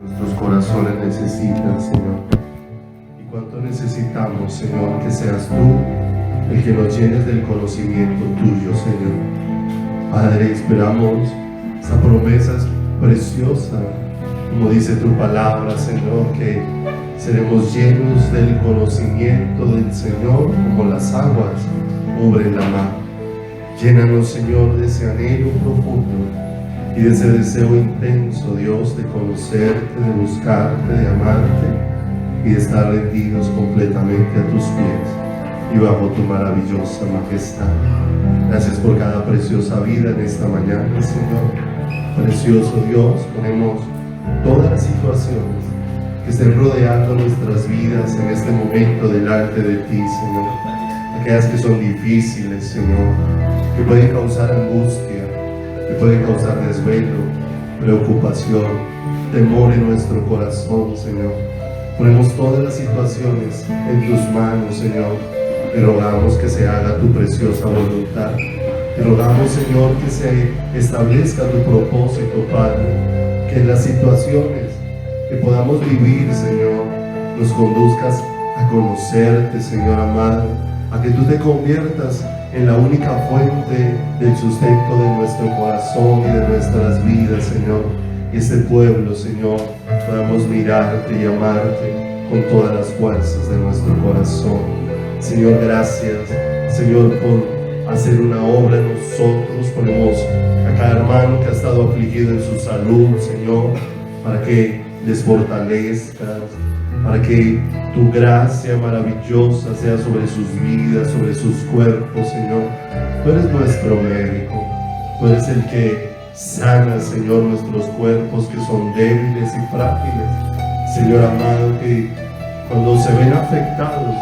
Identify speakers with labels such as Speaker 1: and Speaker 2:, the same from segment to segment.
Speaker 1: Nuestros corazones necesitan, Señor. Y cuánto necesitamos, Señor, que seas tú el que nos llenes del conocimiento tuyo, Señor. Padre, esperamos esa promesa preciosa, como dice tu palabra, Señor, que seremos llenos del conocimiento del Señor como las aguas cubren la mar. Llénanos, Señor, de ese anhelo profundo y de ese deseo intenso, Dios, de conocerte, de buscarte, de amarte y de estar rendidos completamente a tus pies y bajo tu maravillosa majestad. Gracias por cada preciosa vida en esta mañana, Señor. Precioso Dios, ponemos todas las situaciones que estén rodeando nuestras vidas en este momento delante de ti, Señor. Aquellas que son difíciles, Señor, que pueden causar angustia, que pueden causar desvelo, preocupación, temor en nuestro corazón, Señor. Ponemos todas las situaciones en tus manos, Señor, y rogamos que se haga tu preciosa voluntad. Te rogamos, Señor, que se establezca tu propósito, Padre, que en las situaciones que podamos vivir, Señor, nos conduzcas a conocerte, Señor amado, a que tú te conviertas en la única fuente del sustento de nuestro corazón y de nuestras vidas, Señor. Y este pueblo, Señor, podamos mirarte y amarte con todas las fuerzas de nuestro corazón. Señor, gracias, Señor, por hacer una obra en nosotros. Ponemos a cada hermano que ha estado afligido en su salud, Señor, para que les fortalezcas, para que tu gracia maravillosa sea sobre sus vidas, sobre sus cuerpos, Señor. Tú eres nuestro médico, tú eres el que sana, Señor, nuestros cuerpos que son débiles y frágiles. Señor amado, que cuando se ven afectados,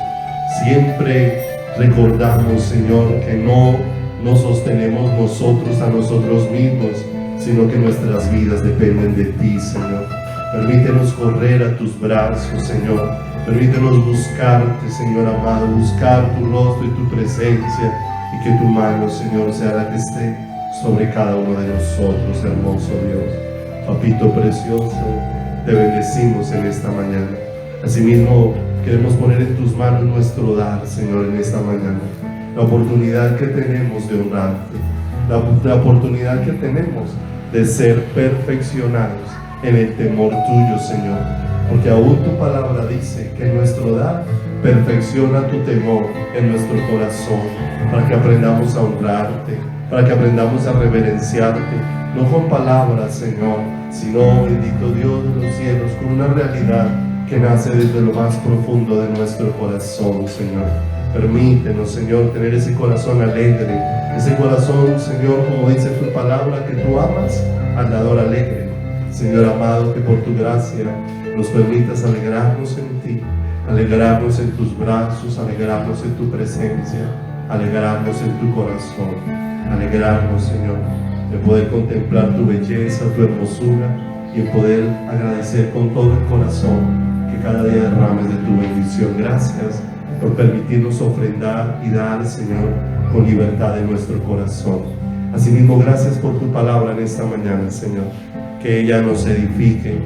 Speaker 1: siempre recordamos, Señor, que no nos sostenemos nosotros a nosotros mismos, sino que nuestras vidas dependen de ti, Señor. Permítenos correr a tus brazos, Señor. Permítenos buscarte, Señor amado, buscar tu rostro y tu presencia, y que tu mano, Señor, sea la que esté sobre cada uno de nosotros, hermoso Dios. Papito precioso, te bendecimos en esta mañana. Asimismo, queremos poner en tus manos nuestro dar, Señor, en esta mañana. La oportunidad que tenemos de honrarte, la oportunidad que tenemos de ser perfeccionados en el temor tuyo, Señor, porque aún tu palabra dice que nuestro dar perfecciona tu temor en nuestro corazón, para que aprendamos a honrarte, para que aprendamos a reverenciarte, no con palabras, Señor, sino, bendito Dios de los cielos, con una realidad que nace desde lo más profundo de nuestro corazón, Señor. Permítenos, Señor, tener ese corazón alegre, ese corazón, Señor, como dice tu palabra, que tú amas al dador alegre. Señor amado, que por tu gracia nos permitas alegrarnos en ti, alegrarnos en tus brazos, alegrarnos en tu presencia, alegrarnos en tu corazón, alegrarnos, Señor, de poder contemplar tu belleza, tu hermosura, y en poder agradecer con todo el corazón que cada día derrames de tu bendición. Gracias por permitirnos ofrendar y dar, Señor, con libertad en nuestro corazón. Asimismo, gracias por tu palabra en esta mañana, Señor, que ella nos edifique,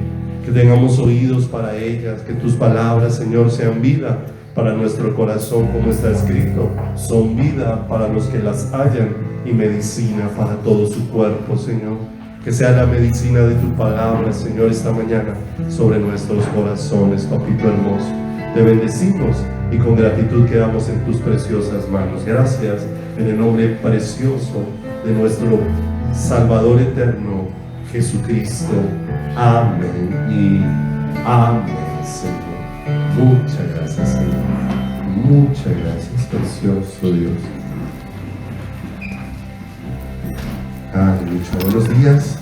Speaker 1: que tengamos oídos para ellas, que tus palabras, Señor, sean vida para nuestro corazón, como está escrito, son vida para los que las hallan y medicina para todo su cuerpo, Señor. Que sea la medicina de tu palabra, Señor, esta mañana sobre nuestros corazones, papito hermoso. Te bendecimos y con gratitud quedamos en tus preciosas manos. Gracias en el nombre precioso de nuestro Salvador eterno, Jesucristo. Amén y amén, Señor. Muchas gracias, Señor. Muchas gracias, precioso Dios. Aleluya. Buenos días.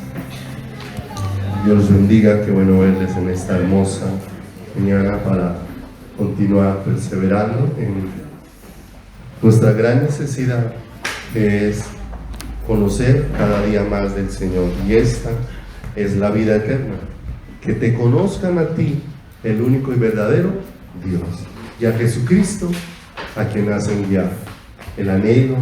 Speaker 1: Dios los bendiga. Qué bueno verles en esta hermosa mañana para continuar perseverando en nuestra gran necesidad, que es conocer cada día más del Señor. Y esta es la vida eterna, que te conozcan a ti, el único y verdadero Dios, y a Jesucristo, a quien has enviado. El anhelo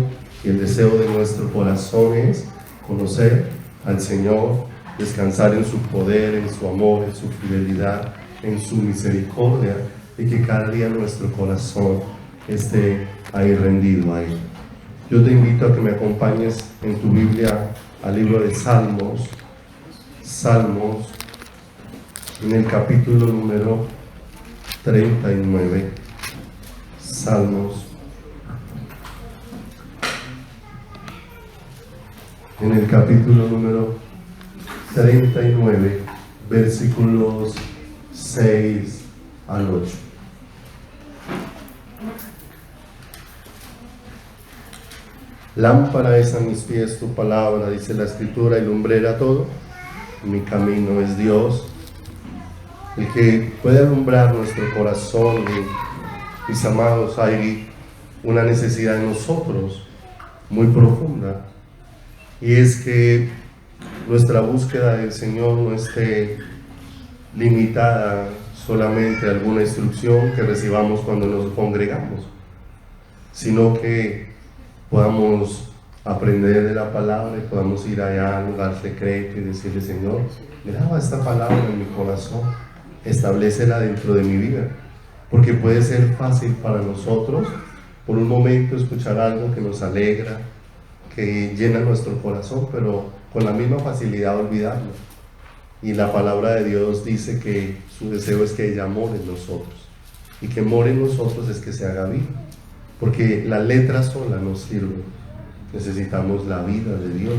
Speaker 1: y el deseo de nuestro corazón es conocer al Señor descansar en su poder, en su amor, en su fidelidad, en su misericordia, y que cada día nuestro corazón esté ahí rendido a Él. Yo te invito a que me acompañes en tu Biblia al libro de Salmos, en el capítulo número 39, Salmos, en el capítulo número 39, versículos 6 al 8. Lámpara es a mis pies tu palabra, dice la Escritura, y lumbrera todo. Mi camino es Dios, el que puede alumbrar nuestro corazón. Y, mis amados, hay una necesidad en nosotros muy profunda, y es que nuestra búsqueda del Señor no esté limitada solamente a alguna instrucción que recibamos cuando nos congregamos, sino que podamos aprender de la palabra y podamos ir allá al lugar secreto y decirle: Señor, graba esta palabra en mi corazón, establécela dentro de mi vida, porque puede ser fácil para nosotros por un momento escuchar algo que nos alegra, que llena nuestro corazón, pero con la misma facilidad olvidarlo. Y la palabra de Dios dice que su deseo es que ella more en nosotros, y que more en nosotros es que se haga vida, porque la letra sola no sirve. Necesitamos la vida de Dios,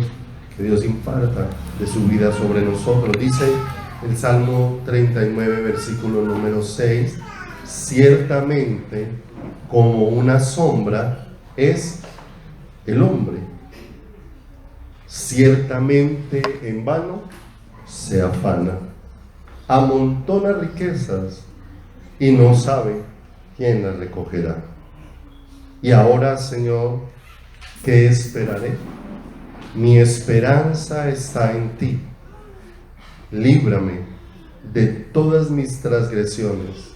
Speaker 1: que Dios imparta de su vida sobre nosotros. Dice el Salmo 39, versículo número 6: ciertamente como una sombra es el hombre, ciertamente en vano se afana, amontona riquezas y no sabe quién las recogerá. Y ahora, Señor, ¿qué esperaré? Mi esperanza está en ti. Líbrame de todas mis transgresiones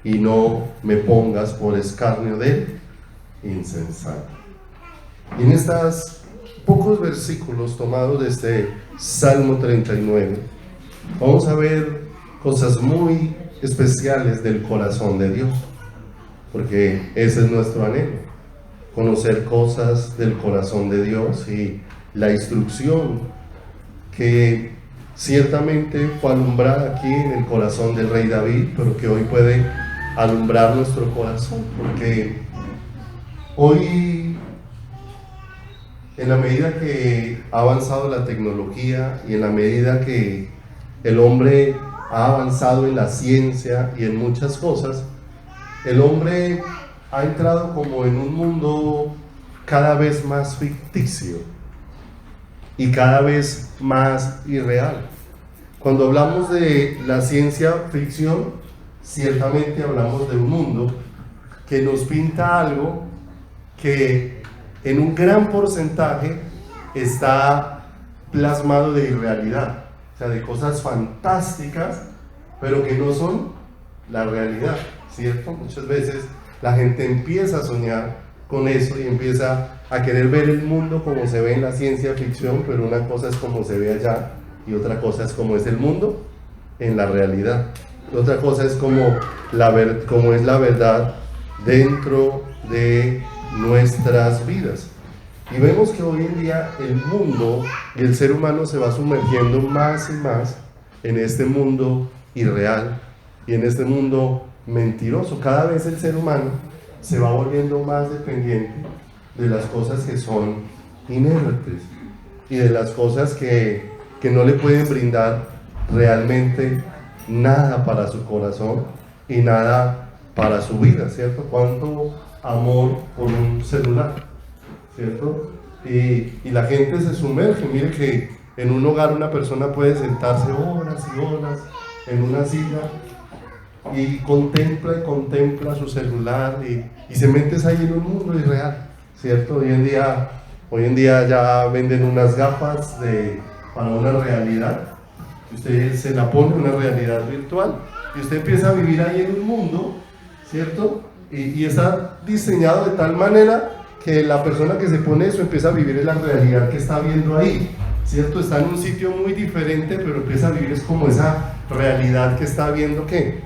Speaker 1: y no me pongas por escarnio del insensato. Y en estos pocos versículos tomados de este Salmo 39, vamos a ver cosas muy especiales del corazón de Dios, porque ese es nuestro anhelo, conocer cosas del corazón de Dios, y la instrucción que ciertamente fue alumbrada aquí en el corazón del rey David, pero que hoy puede alumbrar nuestro corazón, porque hoy, en la medida que ha avanzado la tecnología y en la medida que el hombre ha avanzado en la ciencia y en muchas cosas, el hombre ha entrado como en un mundo cada vez más ficticio y cada vez más irreal. Cuando hablamos de la ciencia ficción, ciertamente hablamos de un mundo que nos pinta algo que en un gran porcentaje está plasmado de irrealidad, o sea, de cosas fantásticas, pero que no son la realidad, ¿cierto? Muchas veces la gente empieza a soñar con eso y empieza a querer ver el mundo como se ve en la ciencia ficción, pero una cosa es como se ve allá y otra cosa es como es el mundo en la realidad. Otra cosa es como es la verdad dentro de nuestras vidas. Y vemos que hoy en día el mundo y el ser humano se va sumergiendo más y más en este mundo irreal y en este mundo mentiroso. Cada vez el ser humano se va volviendo más dependiente de las cosas que son inertes y de las cosas que no le pueden brindar realmente nada para su corazón y nada para su vida, ¿cierto? Cuánto amor por un celular, ¿cierto? Y la gente se sumerge. Mire que en un hogar una persona puede sentarse horas y horas en una silla y contempla su celular y se mete ahí en un mundo irreal, ¿cierto? Hoy en día ya venden unas gafas para una realidad. Usted se la pone, una realidad virtual, y usted empieza a vivir ahí en un mundo, ¿cierto? Y está diseñado de tal manera que la persona que se pone eso empieza a vivir en la realidad que está viendo ahí. ¿cierto? Está en un sitio muy diferente, pero empieza a vivir es como esa realidad que está viendo que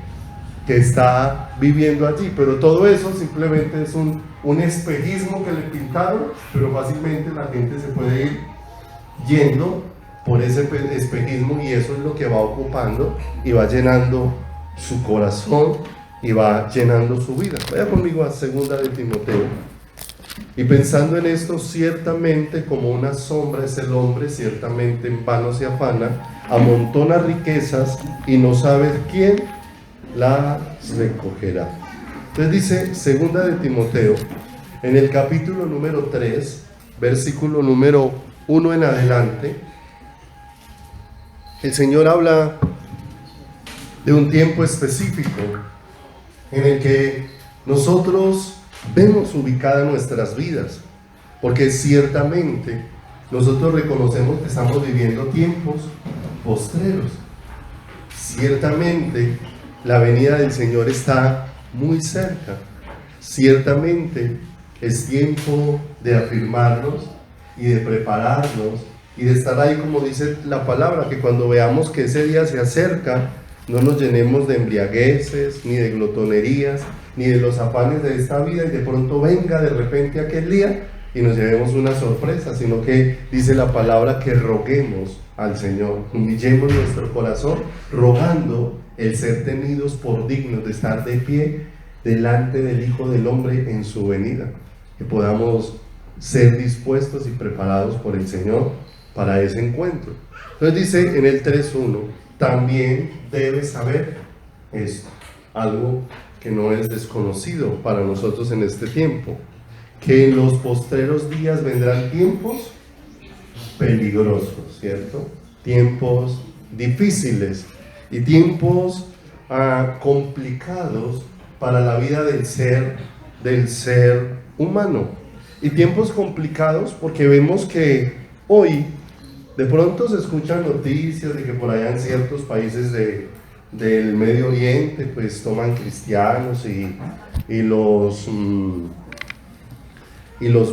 Speaker 1: está viviendo allí, pero todo eso simplemente es un espejismo que le pintaron, pero fácilmente la gente se puede ir yendo por ese espejismo y eso es lo que va ocupando y va llenando su corazón y va llenando su vida. Vaya conmigo a 2 de Timoteo. Y pensando en esto, ciertamente como una sombra es el hombre, ciertamente en vano se afana, amontona riquezas y no sabe quién las recogerá. Entonces dice 2 de Timoteo, en el capítulo número 3, versículo número 1 en adelante, el Señor habla de un tiempo específico en el que nosotros vemos ubicadas nuestras vidas, porque ciertamente nosotros reconocemos que estamos viviendo tiempos postreros. Ciertamente la venida del Señor está muy cerca. Ciertamente es tiempo de afirmarnos y de prepararnos y de estar ahí, como dice la palabra, que cuando veamos que ese día se acerca, no nos llenemos de embriagueces, ni de glotonerías, ni de los afanes de esta vida y de pronto venga de repente aquel día y nos llevemos una sorpresa, sino que dice la palabra que roguemos al Señor, humillemos nuestro corazón, rogando el ser tenidos por dignos de estar de pie delante del Hijo del Hombre en su venida, que podamos ser dispuestos y preparados por el Señor para ese encuentro. Entonces dice en el 3.1, también debes saber esto, algo que no es desconocido para nosotros en este tiempo, que en los postreros días vendrán tiempos peligrosos, ¿cierto? Tiempos difíciles y tiempos complicados para la vida del ser humano. Y tiempos complicados porque vemos que hoy de pronto se escuchan noticias de que por allá en ciertos países del Medio Oriente pues toman cristianos y los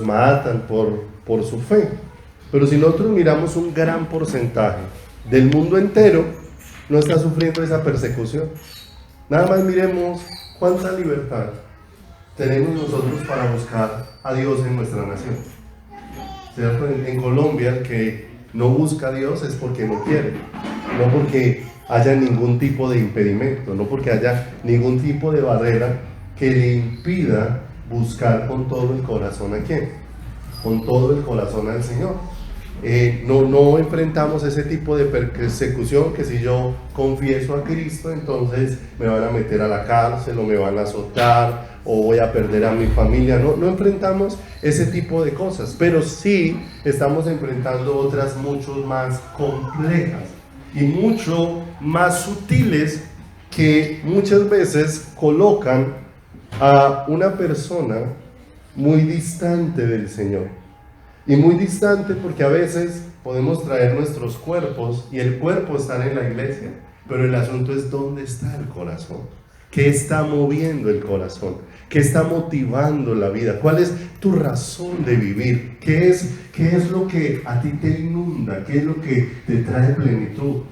Speaker 1: matan por su fe. Pero si nosotros miramos, un gran porcentaje del mundo entero no está sufriendo esa persecución. Nada más miremos cuánta libertad tenemos nosotros para buscar a Dios en nuestra nación, ¿cierto? En Colombia, el que no busca a Dios es porque no quiere, no porque haya ningún tipo de impedimento, no porque haya ningún tipo de barrera que le impida buscar con todo el corazón a quién, con todo el corazón al Señor. No enfrentamos ese tipo de persecución que si yo confieso a Cristo entonces me van a meter a la cárcel o me van a azotar o voy a perder a mi familia. No enfrentamos ese tipo de cosas, pero sí estamos enfrentando otras mucho más complejas y mucho más sutiles que muchas veces colocan a una persona muy distante del Señor. Y muy distante porque a veces podemos traer nuestros cuerpos y el cuerpo está en la iglesia, pero el asunto es dónde está el corazón, qué está moviendo el corazón, qué está motivando la vida, cuál es tu razón de vivir, qué es lo que a ti te inunda, qué es lo que te trae plenitud,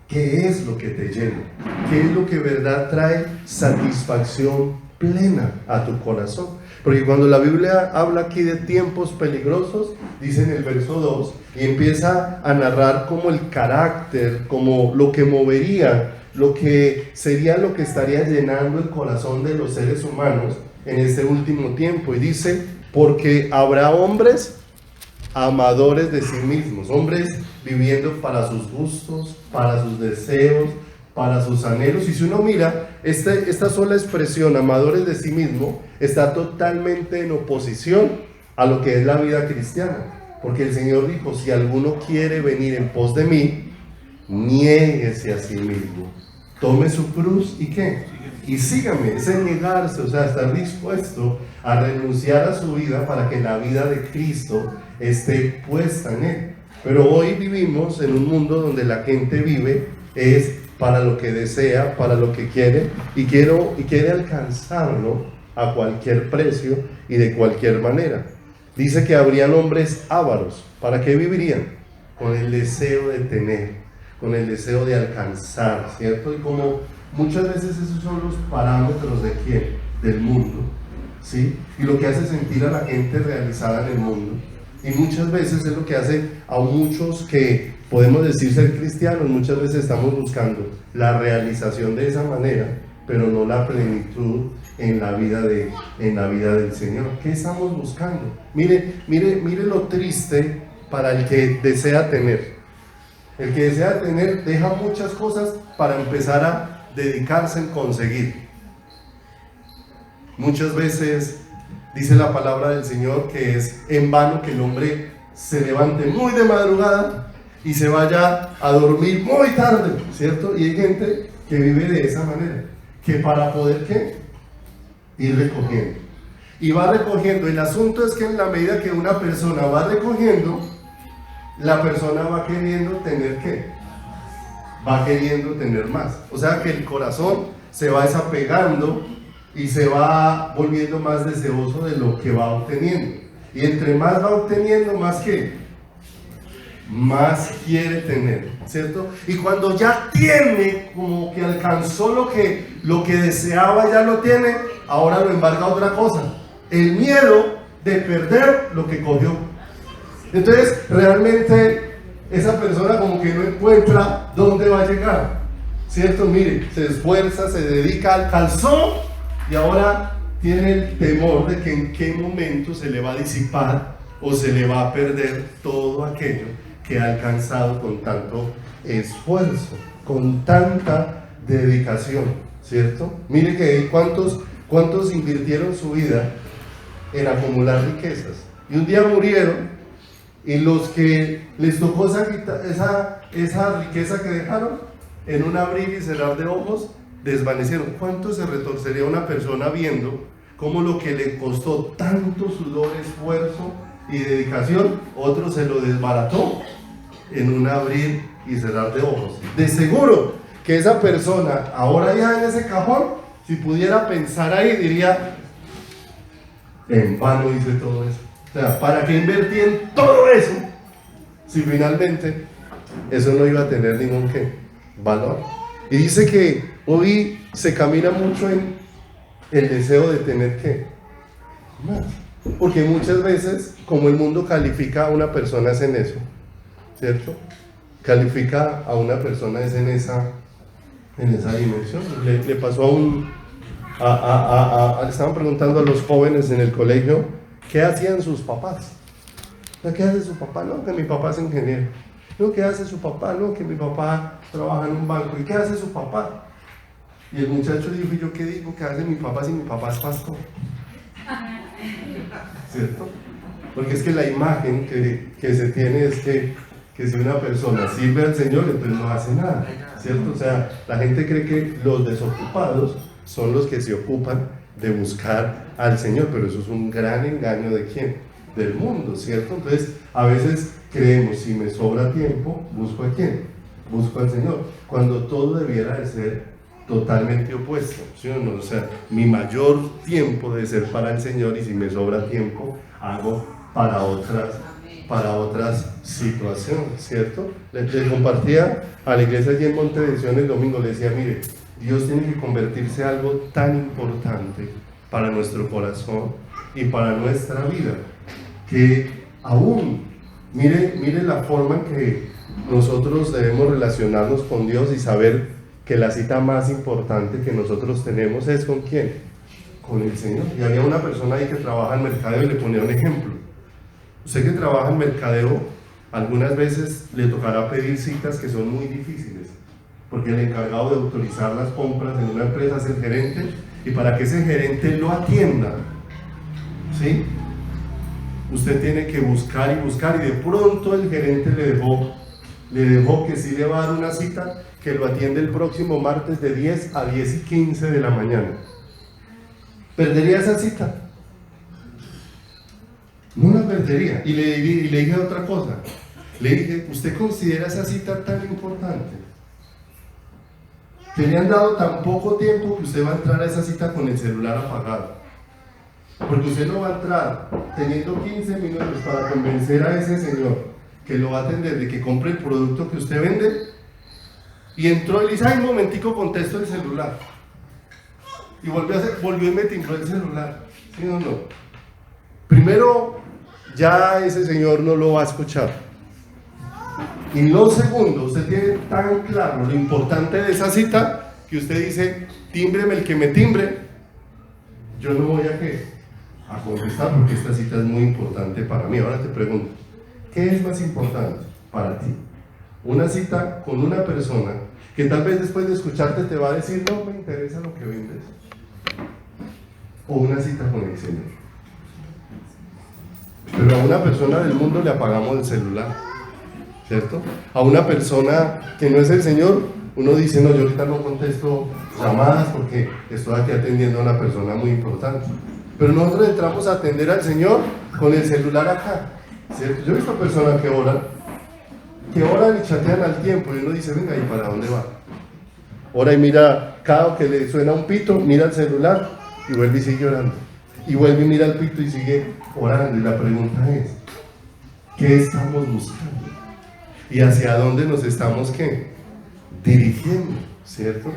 Speaker 1: qué es lo que te llena, qué es lo que verdad trae satisfacción plena a tu corazón. Porque cuando la Biblia habla aquí de tiempos peligrosos, dice en el verso 2, y empieza a narrar como el carácter, como lo que movería, lo que sería lo que estaría llenando el corazón de los seres humanos en este último tiempo. Y dice, porque habrá hombres amadores de sí mismos, hombres viviendo para sus gustos, para sus deseos, para sus anhelos. Y si uno mira, esta sola expresión, amadores de sí mismo, está totalmente en oposición a lo que es la vida cristiana, porque el Señor dijo, si alguno quiere venir en pos de mí, niéguese a sí mismo, tome su cruz y ¿qué? Y sígame. Es el negarse, o sea, estar dispuesto a renunciar a su vida para que la vida de Cristo esté puesta en él. Pero hoy vivimos en un mundo donde la gente vive es para lo que desea, para lo que quiere y quiere alcanzarlo a cualquier precio y de cualquier manera. Dice que habrían hombres ávaros. ¿Para qué vivirían? con el deseo de tener, con el deseo de alcanzar, ¿cierto? Y como muchas veces esos son los parámetros de quién, del mundo, ¿sí? Y lo que hace sentir a la gente realizada en el mundo. Y muchas veces es lo que hace a muchos que podemos decir ser cristianos, muchas veces estamos buscando la realización de esa manera, pero no la plenitud en la vida del Señor. ¿Qué estamos buscando? Mire lo triste para el que desea tener. El que desea tener deja muchas cosas para empezar a dedicarse en conseguir. Muchas veces dice la palabra del Señor que es en vano que el hombre se levante muy de madrugada y se vaya a dormir muy tarde, ¿cierto? Y hay gente que vive de esa manera, que para poder ¿qué? Ir recogiendo. Y va recogiendo. El asunto es que en la medida que una persona va recogiendo, la persona va queriendo tener ¿qué? Va queriendo tener más. O sea que el corazón se va desapegando y se va volviendo más deseoso de lo que va obteniendo. Y entre más va obteniendo, más ¿qué? Más quiere tener, ¿cierto? Y cuando ya tiene, como que alcanzó lo que deseaba, ya lo tiene, ahora lo embarga otra cosa, el miedo de perder lo que cogió. Entonces realmente esa persona como que no encuentra dónde va a llegar, ¿cierto? Mire, se esfuerza, se dedica, alcanzó y ahora tiene el temor de que en qué momento se le va a disipar o se le va a perder todo aquello que ha alcanzado con tanto esfuerzo, con tanta dedicación, ¿cierto? Mire que cuántos invirtieron su vida en acumular riquezas y un día murieron, y los que les tocó esa riqueza que dejaron, en un abrir y cerrar de ojos desvanecieron. ¿Cuánto se retorcería una persona viendo cómo lo que le costó tanto sudor, esfuerzo y dedicación, otro se lo desbarató en un abrir y cerrar de ojos? De seguro que esa persona, ahora ya en ese cajón, si pudiera pensar ahí, diría: en vano hice todo eso. O sea, ¿para qué invertí en todo eso si finalmente eso no iba a tener ningún valor? Y dice que hoy se camina mucho en el deseo de tener más. Porque muchas veces, como el mundo califica a una persona es en eso, ¿cierto? Califica a una persona es en esa dimensión. Le pasó le estaban preguntando a los jóvenes en el colegio qué hacían sus papás. ¿Qué hace su papá? No, que mi papá es ingeniero. No, ¿qué hace su papá? No, que mi papá trabaja en un banco. ¿Y qué hace su papá? Y el muchacho dijo: ¿y yo qué digo? ¿Qué hace mi papá si mi papá es pastor? ¿Cierto? Porque es que la imagen que se tiene es que si una persona sirve al Señor, entonces no hace nada, ¿cierto? O sea, la gente cree que los desocupados son los que se ocupan de buscar al Señor, pero eso es un gran engaño ¿de quién? Del mundo, ¿cierto? Entonces, a veces creemos, si me sobra tiempo, ¿busco a quién? Busco al Señor, cuando todo debiera de ser totalmente opuesto, ¿sí o no? O sea, mi mayor tiempo debe ser para el Señor, y si me sobra tiempo, hago para otras situaciones, ¿cierto? Le compartía a la iglesia allí en Monte de Sion el domingo, le decía: mire, Dios tiene que convertirse en algo tan importante para nuestro corazón y para nuestra vida, que aún, mire la forma en que nosotros debemos relacionarnos con Dios y saber que la cita más importante que nosotros tenemos es ¿con quién? Con el Señor. Y había una persona ahí que trabaja en mercadeo y le ponía un ejemplo. Usted que trabaja en mercadeo, algunas veces le tocará pedir citas que son muy difíciles, porque el encargado de autorizar las compras en una empresa es el gerente, y para que ese gerente lo atienda, ¿sí? Usted tiene que buscar y buscar, y de pronto el gerente le dejó que sí le va a dar una cita, que lo atiende el próximo martes de 10 a 10:15 de la mañana. ¿Perdería esa cita? No la perdería. Y le dije otra cosa. Le dije: ¿usted considera esa cita tan importante? Que le han dado tan poco tiempo que usted va a entrar a esa cita con el celular apagado. Porque usted no va a entrar teniendo 15 minutos para convencer a ese señor que lo va a atender, de que compre el producto que usted vende, y entró y le dice, ay, un momentico, contesto el celular, y volvió y me timbró el celular, ¿sí o no? Primero, ya ese señor no lo va a escuchar, y lo segundo, usted tiene tan claro lo importante de esa cita, que usted dice, tímbreme el que me timbre, yo no voy a contestar porque esta cita es muy importante para mí. Ahora te pregunto, ¿qué es más importante para ti? Una cita con una persona que tal vez después de escucharte te va a decir, no me interesa lo que vendes, o una cita con el Señor. Pero a una persona del mundo le apagamos el celular, ¿cierto? A una persona que no es el Señor, uno dice, no, yo ahorita no contesto llamadas porque estoy aquí atendiendo a una persona muy importante. Pero nosotros entramos a atender al Señor con el celular acá, ¿cierto? Yo he visto personas que oran y chatean al tiempo, y uno dice, venga, ¿y para dónde va? Ora y mira, cada que le suena un pito, mira el celular y vuelve y sigue orando. Y vuelve y mira el pito y sigue orando. Y la pregunta es, ¿qué estamos buscando? ¿Y hacia dónde nos estamos dirigiendo? ¿Cierto?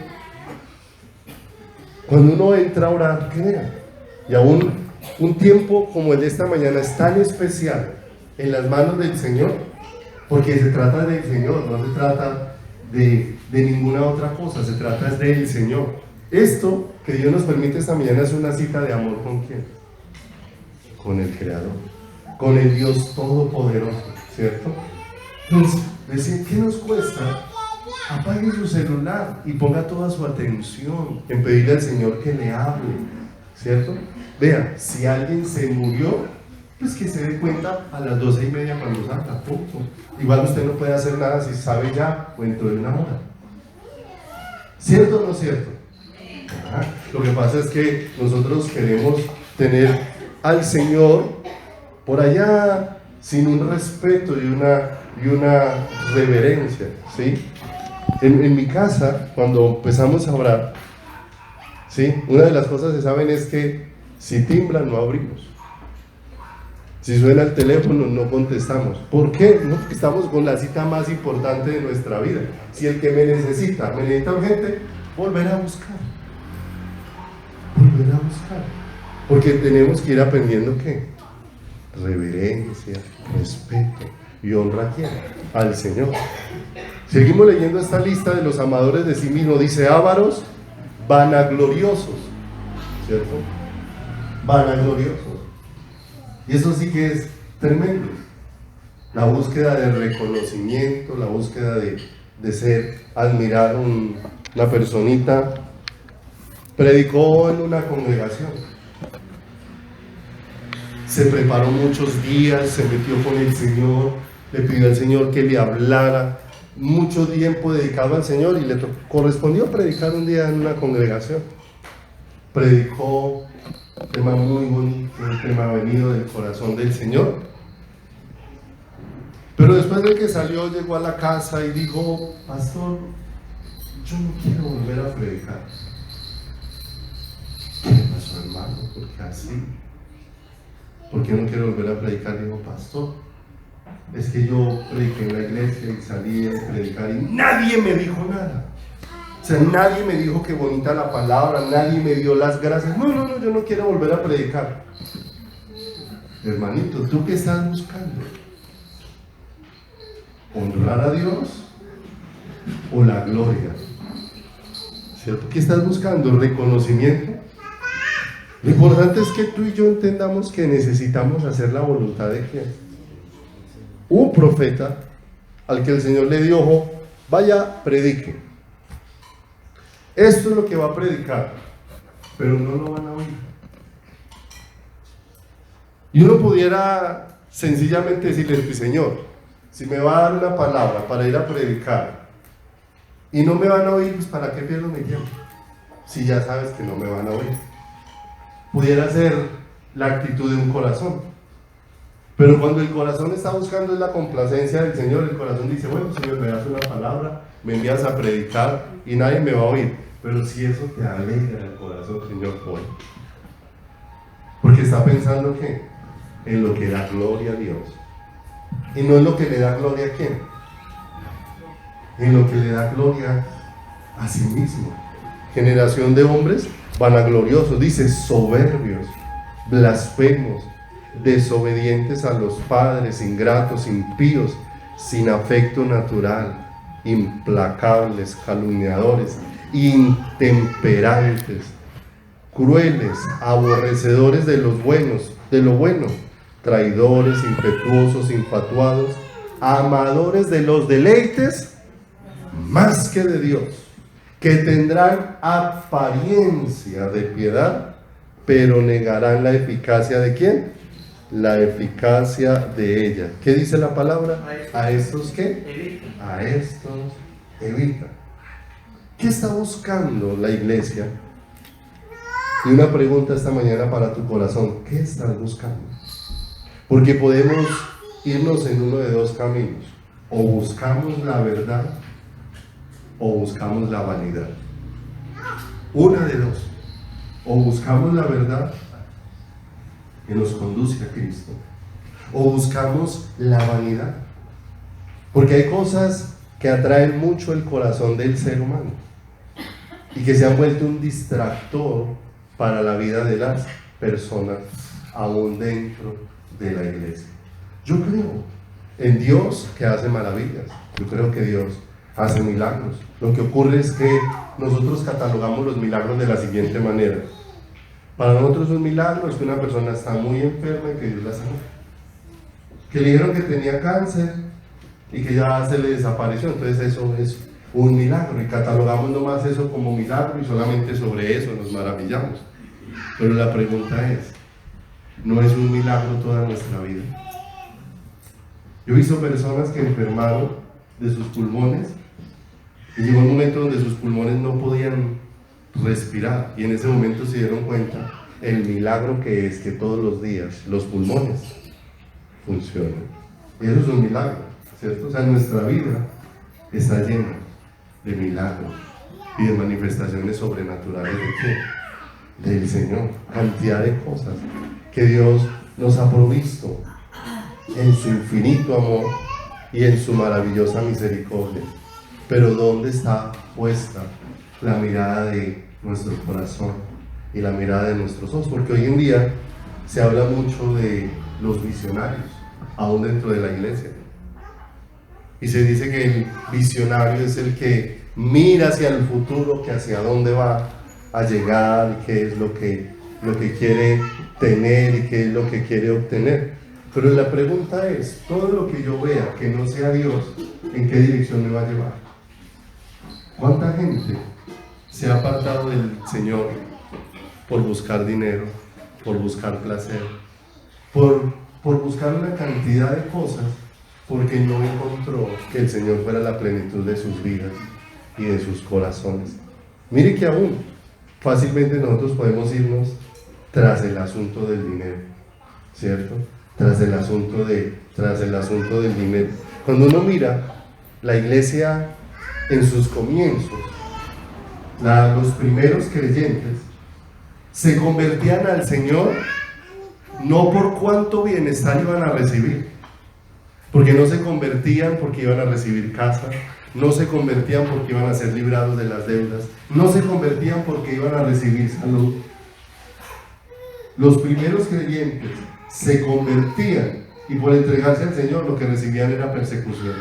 Speaker 1: Cuando uno entra a orar, crea. Y aún un tiempo como el de esta mañana es tan especial en las manos del Señor, porque se trata del Señor, no se trata de ninguna otra cosa, se trata del Señor. Esto que Dios nos permite esta mañana es una cita de amor ¿con quién? Con el Creador, con el Dios Todopoderoso, ¿cierto? Entonces, decir, ¿qué nos cuesta? Apague su celular y ponga toda su atención en pedirle al Señor que le hable, ¿cierto? Vea, si alguien se murió, pues que se dé cuenta a las 12:30 cuando salga, punto. Igual usted no puede hacer nada si sabe ya o dentro de una hora. ¿Cierto o no cierto? Ajá. Lo que pasa es que nosotros queremos tener al Señor por allá sin un respeto y una reverencia, ¿sí? En mi casa, cuando empezamos a orar, ¿sí? Una de las cosas que saben es que si timbran no abrimos, si suena el teléfono no contestamos. ¿Por qué? No, porque estamos con la cita más importante de nuestra vida. Si el que me necesita urgente, volver a buscar, porque tenemos que ir aprendiendo ¿qué? Reverencia, respeto y honra ¿a quién? Al Señor. Seguimos leyendo esta lista de los amadores de sí mismos. Dice ávaros, vanagloriosos, ¿cierto? Vanagloriosos. Y eso sí que es tremendo. La búsqueda de reconocimiento, la búsqueda de ser, admirar una personita. Predicó en una congregación. Se preparó muchos días, se metió con el Señor, le pidió al Señor que le hablara. Mucho tiempo dedicado al Señor y le correspondió predicar un día en una congregación. Predicó un tema muy bonito, un tema venido del corazón del Señor. Pero después de que salió, llegó a la casa y dijo, pastor, yo no quiero volver a predicar. ¿Qué le pasó, hermano? ¿Por qué así? ¿Por qué no quiero volver a predicar? Dijo, pastor, es que yo prediqué en la iglesia y salí a predicar y nadie me dijo nada. O sea, nadie me dijo que bonita la palabra, nadie me dio las gracias. No, yo no quiero volver a predicar. Hermanito, ¿tú qué estás buscando? ¿Honrar a Dios o la gloria? ¿Cierto? ¿Qué estás buscando? ¿Reconocimiento? Lo importante es que tú y yo entendamos que necesitamos hacer la voluntad de ¿quién? Un profeta al que el Señor le dijo, vaya, predique. Esto es lo que va a predicar, pero no lo van a oír. Y uno pudiera sencillamente decirle, Señor, si me va a dar una palabra para ir a predicar y no me van a oír, pues ¿para qué pierdo mi tiempo? Si ya sabes que no me van a oír. Pudiera ser la actitud de un corazón. Pero cuando el corazón está buscando es la complacencia del Señor, el corazón dice, bueno, Señor, me das una palabra, me envías a predicar y nadie me va a oír. Pero si eso te alegra el corazón, Señor, voy. Porque está pensando ¿qué? En lo que da gloria a Dios. Y no es lo que le da gloria a quién, en lo que le da gloria a sí mismo. Generación de hombres vanagloriosos, dice, soberbios, blasfemos, desobedientes a los padres, ingratos, impíos, sin afecto natural, implacables, calumniadores, intemperantes, crueles, aborrecedores de los buenos, de lo bueno, traidores, impetuosos, infatuados, amadores de los deleites más que de Dios, que tendrán apariencia de piedad, pero negarán la eficacia ¿de quién? La eficacia de ella. ¿Qué dice la palabra? ¿A estos qué? A estos evita. ¿Qué está buscando la iglesia? Y una pregunta esta mañana para tu corazón: ¿qué estás buscando? Porque podemos irnos en uno de dos caminos: o buscamos la verdad o buscamos la vanidad. Una de dos: o buscamos la verdad que nos conduce a Cristo, o buscamos la vanidad, porque hay cosas que atraen mucho el corazón del ser humano y que se han vuelto un distractor para la vida de las personas, aún dentro de la iglesia. Yo creo en Dios que hace maravillas, yo creo que Dios hace milagros. Lo que ocurre es que nosotros catalogamos los milagros de la siguiente manera: para nosotros un milagro es que una persona está muy enferma y que Dios la sanó, que le dijeron que tenía cáncer y que ya se le desapareció, entonces eso es un milagro, y catalogamos nomás eso como milagro y solamente sobre eso nos maravillamos. Pero la pregunta es: ¿no es un milagro toda nuestra vida? Yo he visto personas que enfermaron de sus pulmones y llegó un momento donde sus pulmones no podían respirar, y en ese momento se dieron cuenta el milagro que es que todos los días los pulmones funcionan. Y eso es un milagro, ¿cierto? O sea, nuestra vida está llena de milagros y de manifestaciones sobrenaturales ¿de qué? Del Señor. Cantidad de cosas que Dios nos ha provisto en su infinito amor y en su maravillosa misericordia. Pero ¿dónde está puesta la mirada de nuestro corazón y la mirada de nuestros ojos? Porque hoy en día se habla mucho de los visionarios, aún dentro de la iglesia, y se dice que el visionario es el que mira hacia el futuro, que hacia dónde va a llegar, y qué es lo que quiere tener y qué es lo que quiere obtener. Pero la pregunta es: todo lo que yo vea que no sea Dios, ¿en qué dirección me va a llevar? ¿Cuánta gente se ha apartado del Señor por buscar dinero, por buscar placer, por buscar una cantidad de cosas, porque no encontró que el Señor fuera la plenitud de sus vidas y de sus corazones? Mire que aún fácilmente nosotros podemos irnos tras el asunto del dinero, ¿cierto? Tras el asunto del dinero. Cuando uno mira la iglesia en sus comienzos, los primeros creyentes se convertían al Señor no por cuánto bienestar iban a recibir, porque no se convertían porque iban a recibir casa, no se convertían porque iban a ser librados de las deudas, no se convertían porque iban a recibir salud. Los primeros creyentes se convertían y por entregarse al Señor lo que recibían era persecución.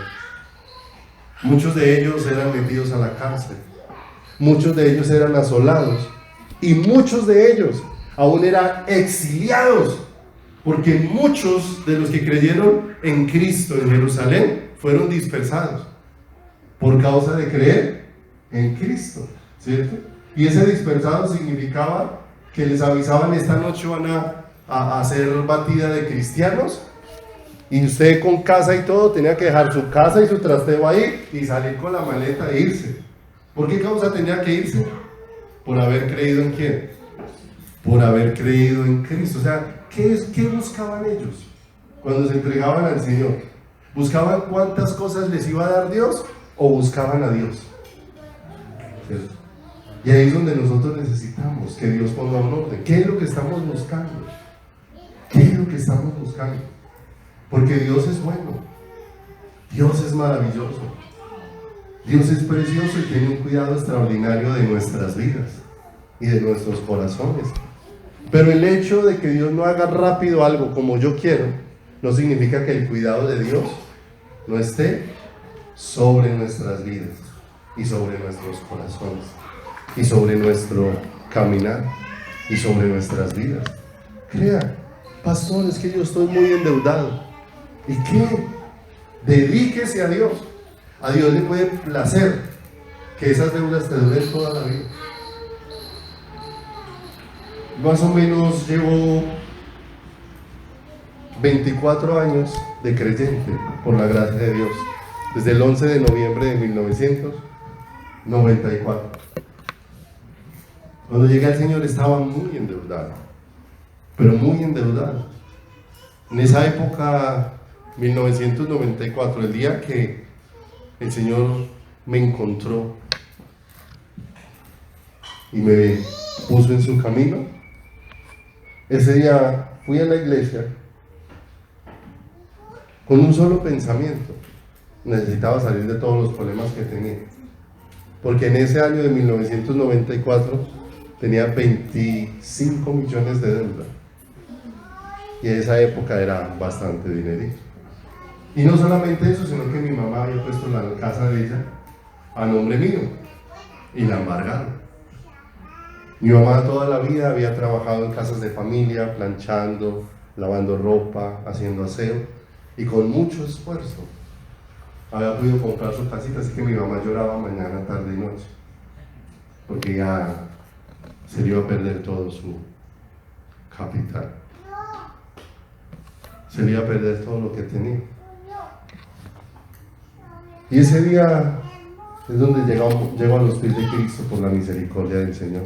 Speaker 1: Muchos de ellos eran metidos a la cárcel, muchos de ellos eran asolados, y muchos de ellos aún eran exiliados, porque muchos de los que creyeron en Cristo en Jerusalén fueron dispersados por causa de creer en Cristo, ¿cierto? Y ese dispersado significaba que les avisaban: esta noche van a ser batida de cristianos, y usted con casa y todo tenía que dejar su casa y su trasteo ahí y salir con la maleta e irse. ¿Por qué causa tenía que irse? Por haber creído ¿en quién? Por haber creído en Cristo. O sea, ¿qué buscaban ellos cuando se entregaban al Señor? ¿Buscaban cuántas cosas les iba a dar Dios o buscaban a Dios? ¿Cierto? Y ahí es donde nosotros necesitamos que Dios ponga un orden. ¿Qué es lo que estamos buscando? ¿Qué es lo que estamos buscando? Porque Dios es bueno, Dios es maravilloso, Dios es precioso y tiene un cuidado extraordinario de nuestras vidas y de nuestros corazones. Pero el hecho de que Dios no haga rápido algo como yo quiero, no significa que el cuidado de Dios no esté sobre nuestras vidas y sobre nuestros corazones y sobre nuestro caminar y sobre nuestras vidas. Crea, pastor, es que yo estoy muy endeudado. ¿Y qué? Dedíquese a Dios. A Dios le puede placer que esas deudas te duren toda la vida. Más o menos llevo 24 años de creyente, por la gracia de Dios, desde el 11 de noviembre de 1994. Cuando llegué al Señor estaba muy endeudado, pero muy endeudado. En esa época, 1994, el día que el Señor me encontró y me puso en su camino, ese día fui a la iglesia con un solo pensamiento: necesitaba salir de todos los problemas que tenía, porque en ese año de 1994 tenía 25 millones de deuda, y en esa época era bastante dinerito. Y no solamente eso, sino que mi mamá había puesto la casa de ella a nombre mío y la embargaron. Mi mamá toda la vida había trabajado en casas de familia, planchando, lavando ropa, haciendo aseo, y con mucho esfuerzo había podido comprar su casita, así que mi mamá lloraba mañana, tarde y noche, porque ya se le iba a perder todo su capital, se le iba a perder todo lo que tenía. Y ese día es donde llego a los pies de Cristo por la misericordia del Señor.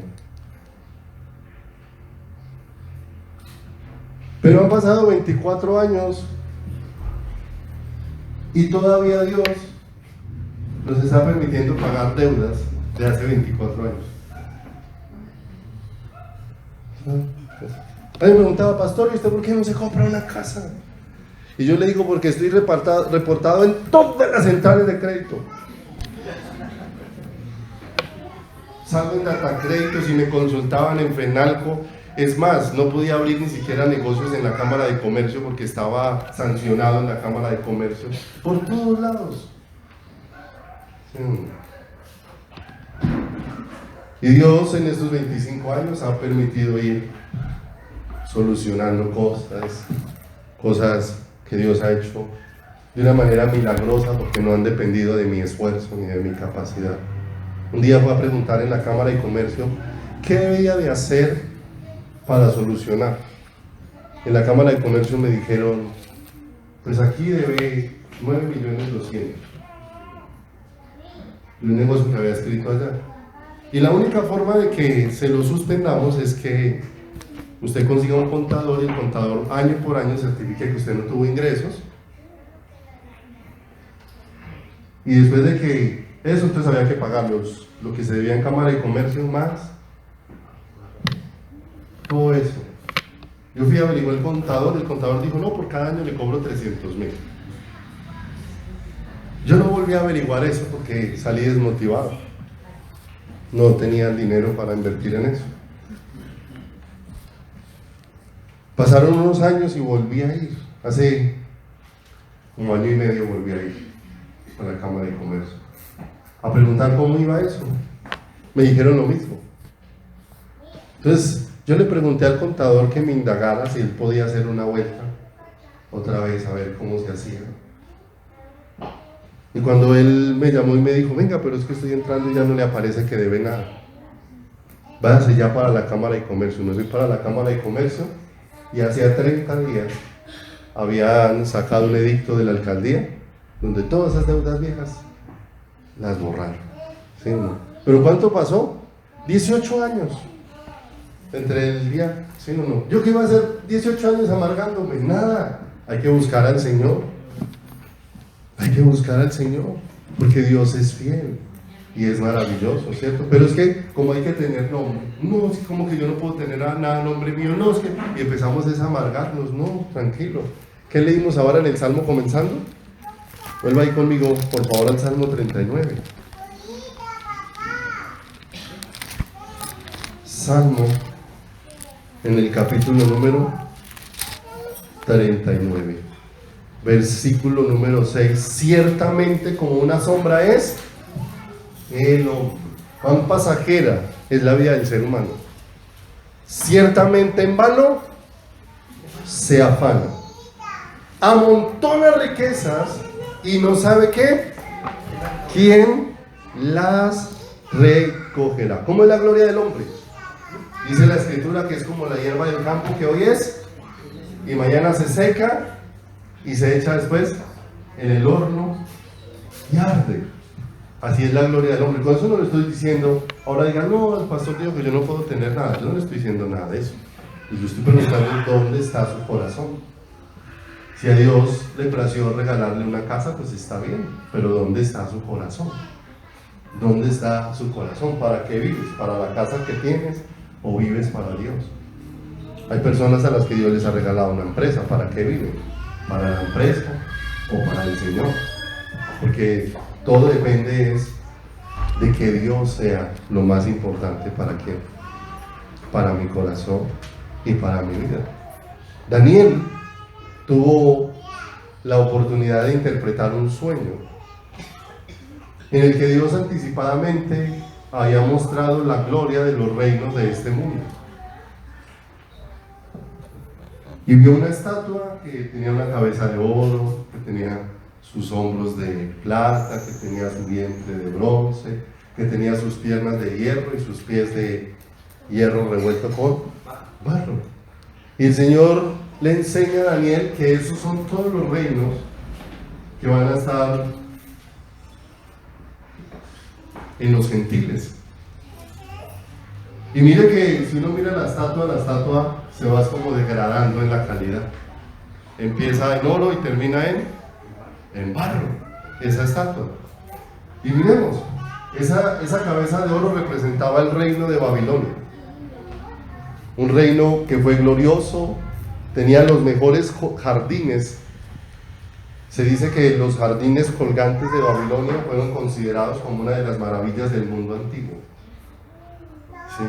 Speaker 1: Pero han pasado 24 años y todavía Dios nos está permitiendo pagar deudas de hace 24 años. A mí me preguntaba: pastor, ¿y usted por qué no se compra una casa? Y yo le digo: porque estoy reportado en todas las centrales de crédito. Salgo en Datacréditos y me consultaban en Fenalco. Es más, no podía abrir ni siquiera negocios en la Cámara de Comercio porque estaba sancionado en la Cámara de Comercio. Por todos lados. Y Dios en estos 25 años ha permitido ir solucionando cosas que Dios ha hecho de una manera milagrosa, porque no han dependido de mi esfuerzo ni de mi capacidad. Un día fui a preguntar en la Cámara de Comercio qué debía de hacer para solucionar. En la Cámara de Comercio me dijeron: pues aquí debe 9.200.000, de un negocio que había escrito allá, y la única forma de que se lo suspendamos es que usted consiga un contador, y el contador año por año certifique que usted no tuvo ingresos, y después de que eso, entonces había que pagar lo que se debía en Cámara de Comercio más todo eso. Yo fui a averiguar el contador dijo: no, por cada año le cobro 300.000. Yo no volví a averiguar eso porque salí desmotivado, no tenía el dinero para invertir en eso. Pasaron unos años y volví a ir. Hace como año y medio volví a ir a la Cámara de Comercio a preguntar cómo iba eso. Me dijeron lo mismo. Entonces yo le pregunté al contador que me indagara si él podía hacer una vuelta otra vez a ver cómo se hacía. Y cuando él me llamó y me dijo: venga, pero es que estoy entrando y ya no le aparece que debe nada, váyase ya para la Cámara de Comercio. Me fui para la Cámara de Comercio y hacía 30 días habían sacado un edicto de la alcaldía donde todas esas deudas viejas las borraron. ¿Sí, no? ¿Pero cuánto pasó? 18 años entre el día, ¿sí o no? ¿Yo qué iba a hacer 18 años amargándome? Nada. Hay que buscar al Señor. Hay que buscar al Señor, porque Dios es fiel y es maravilloso, ¿cierto? Pero es que como hay que tener nombre, no, es como que yo no puedo tener nada nombre mío, no, es que, y empezamos a amargarnos. No, tranquilo, ¿Qué leímos ahora en el Salmo comenzando? Vuelva ahí conmigo, por favor, al Salmo 39. Salmo, en el capítulo número 39, versículo número 6. Ciertamente como una sombra es el hombre. Cuán pasajera es la vida del ser humano. Ciertamente en vano se afana, amontona riquezas y no sabe qué, quién las recogerá. ¿Cómo es la gloria del hombre? Dice la escritura que es como la hierba del campo, que hoy es y mañana se seca y se echa después en el horno y arde. Así es la gloria del hombre. Con eso no le estoy diciendo, ahora digan, no, el pastor dijo que yo no puedo tener nada. Yo no le estoy diciendo nada de eso. Y yo estoy preguntando dónde está su corazón. Si a Dios le plació regalarle una casa, pues está bien, pero ¿dónde está su corazón? ¿Dónde está su corazón? ¿Para qué vives? ¿Para la casa que tienes o vives para Dios? Hay personas a las que Dios les ha regalado una empresa. ¿Para qué viven? ¿Para la empresa o para el Señor? Porque todo depende de que Dios sea lo más importante. ¿Para quién? Para mi corazón y para mi vida. Daniel tuvo la oportunidad de interpretar un sueño en el que Dios anticipadamente había mostrado la gloria de los reinos de este mundo. Y vio una estatua que tenía una cabeza de oro, que tenía sus hombros de plata, que tenía su vientre de bronce, que tenía sus piernas de hierro y sus pies de hierro revuelto con barro. Y el Señor le enseña a Daniel que esos son todos los reinos que van a estar en los gentiles. Y mire que si uno mira la estatua se va como degradando en la calidad. Empieza en oro y termina en barro, esa estatua. Y miremos, esa cabeza de oro representaba el reino de Babilonia. Un reino que fue glorioso, tenía los mejores jardines. Se dice que los jardines colgantes de Babilonia fueron considerados como una de las maravillas del mundo antiguo. ¿Sí?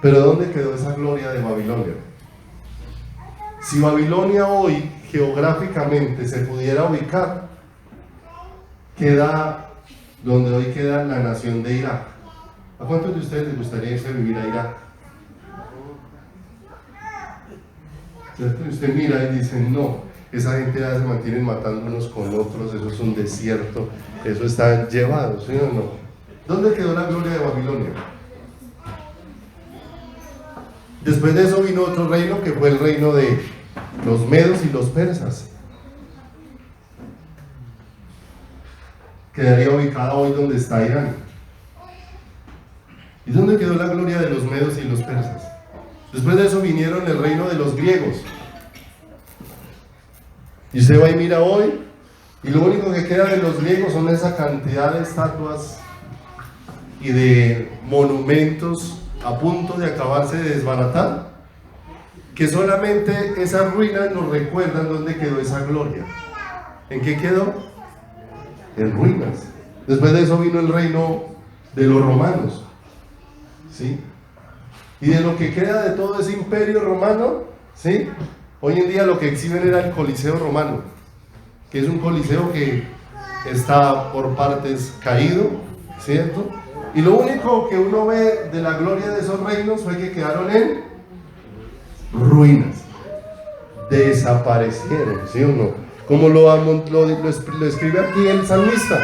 Speaker 1: Pero ¿dónde quedó esa gloria de Babilonia? Si Babilonia hoy geográficamente se pudiera ubicar, queda donde hoy queda la nación de Irak. ¿A cuántos de ustedes les gustaría irse a vivir a Irak? Usted mira y dice, no, esa gente ya se mantienen matando unos con otros, eso es un desierto, eso está llevado, ¿sí o no? ¿Dónde quedó la gloria de Babilonia? Después de eso vino otro reino que fue el reino de los medos y los persas. Quedaría ubicada hoy donde está Irán. ¿Y dónde quedó la gloria de los medos y los persas? Después de eso vinieron el reino de los griegos. Y usted va y mira hoy, y lo único que queda de los griegos son esa cantidad de estatuas y de monumentos a punto de acabarse de desbaratar, que solamente esas ruinas nos recuerdan dónde quedó esa gloria. ¿En qué quedó? En ruinas. Después de eso vino el reino de los romanos, ¿sí? Y de lo que queda de todo ese imperio romano, ¿sí? Hoy en día lo que exhiben era el Coliseo romano, que es un coliseo que está por partes caído, ¿cierto? Y lo único que uno ve de la gloria de esos reinos fue que quedaron en ruinas, desaparecieron, ¿sí o no? Como lo escribe aquí el salmista.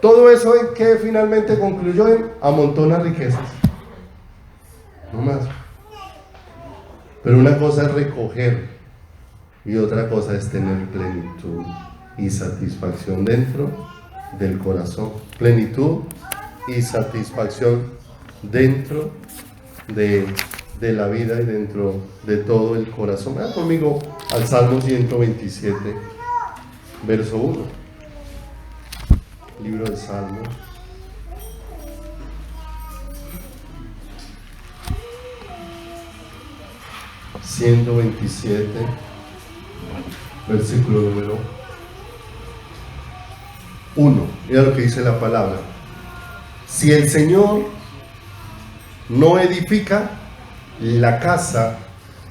Speaker 1: Todo eso en que finalmente concluyó en amontona riquezas, no más. Pero una cosa es recoger y otra cosa es tener plenitud y satisfacción dentro del corazón. Plenitud y satisfacción dentro de la vida y dentro de todo el corazón. Vayan conmigo al Salmo 127, verso 1. Libro de Salmos. 127, versículo número 1. Mira lo que dice la palabra. Si el Señor no edifica la casa,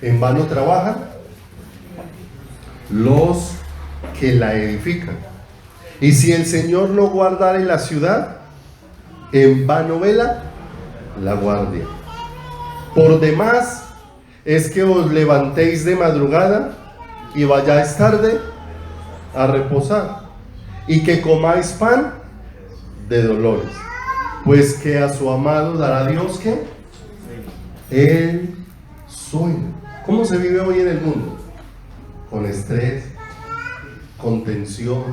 Speaker 1: en vano trabajan los que la edifican. Y si el Señor no guardare la ciudad, en vano vela la guardia. Por demás es que os levantéis de madrugada y vayáis tarde a reposar, y que comáis pan de dolores, pues que a su amado dará Dios que el sueño. ¿Cómo se vive hoy en el mundo? Con estrés, con tensión,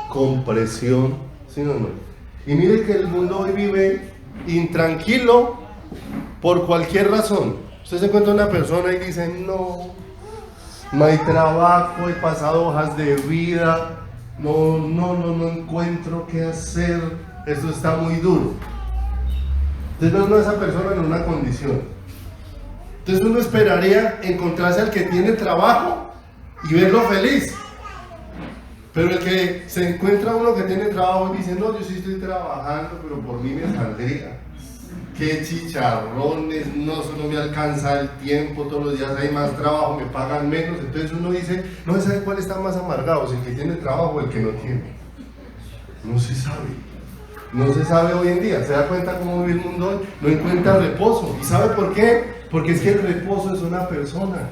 Speaker 1: con presión, ¿sí o no? Y mire que el mundo hoy vive intranquilo por cualquier razón. Usted se encuentra una persona y dice, no hay trabajo, he pasado hojas de vida, no encuentro qué hacer, esto está muy duro. Entonces no a esa persona en una condición. Entonces uno esperaría encontrarse al que tiene trabajo y verlo feliz. Pero el que se encuentra uno que tiene trabajo y dice, no, yo sí estoy trabajando, pero por mí me saldría. Qué chicharrones, no, eso no me alcanza el tiempo, todos los días hay más trabajo, me pagan menos. Entonces uno dice, no se sabe cuál está más amargado, si el que tiene trabajo o el que no tiene. No se sabe. No se sabe hoy en día. ¿Se da cuenta cómo vive el mundo hoy? No encuentra reposo. ¿Y sabe por qué? Porque es que el reposo es una persona.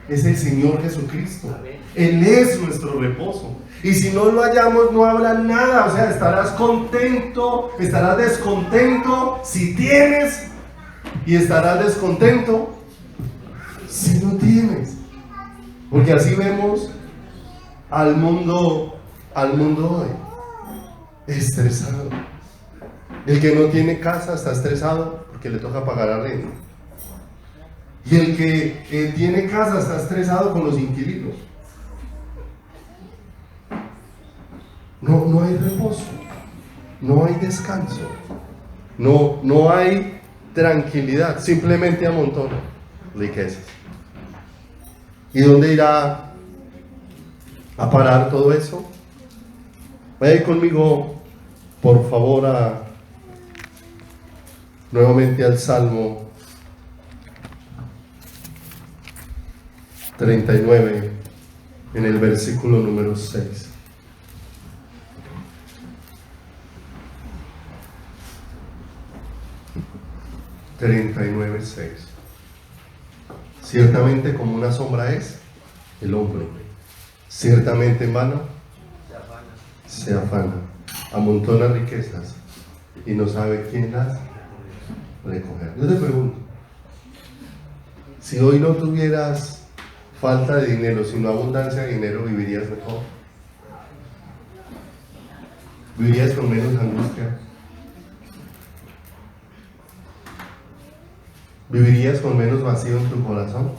Speaker 1: Es el Señor Jesucristo. Él es nuestro reposo. Y si no lo hallamos, no habrá nada. O sea, estarás contento, estarás descontento si tienes, y estarás descontento si no tienes. Porque así vemos al mundo hoy, estresado. El que no tiene casa está estresado porque le toca pagar arriendo. Y el que tiene casa está estresado con los inquilinos. No hay reposo, no hay descanso, no hay tranquilidad, simplemente amontona riquezas. ¿Y dónde irá a parar todo eso? Vaya conmigo, por favor, nuevamente al Salmo 39, en el versículo número 6. Ciertamente como una sombra es el hombre, ciertamente en vano se afana, amontona riquezas y no sabe quién las recoger. Yo te pregunto, si hoy no tuvieras falta de dinero, sino abundancia de dinero, ¿vivirías mejor? ¿Vivirías con menos angustia? ¿Vivirías con menos vacío en tu corazón?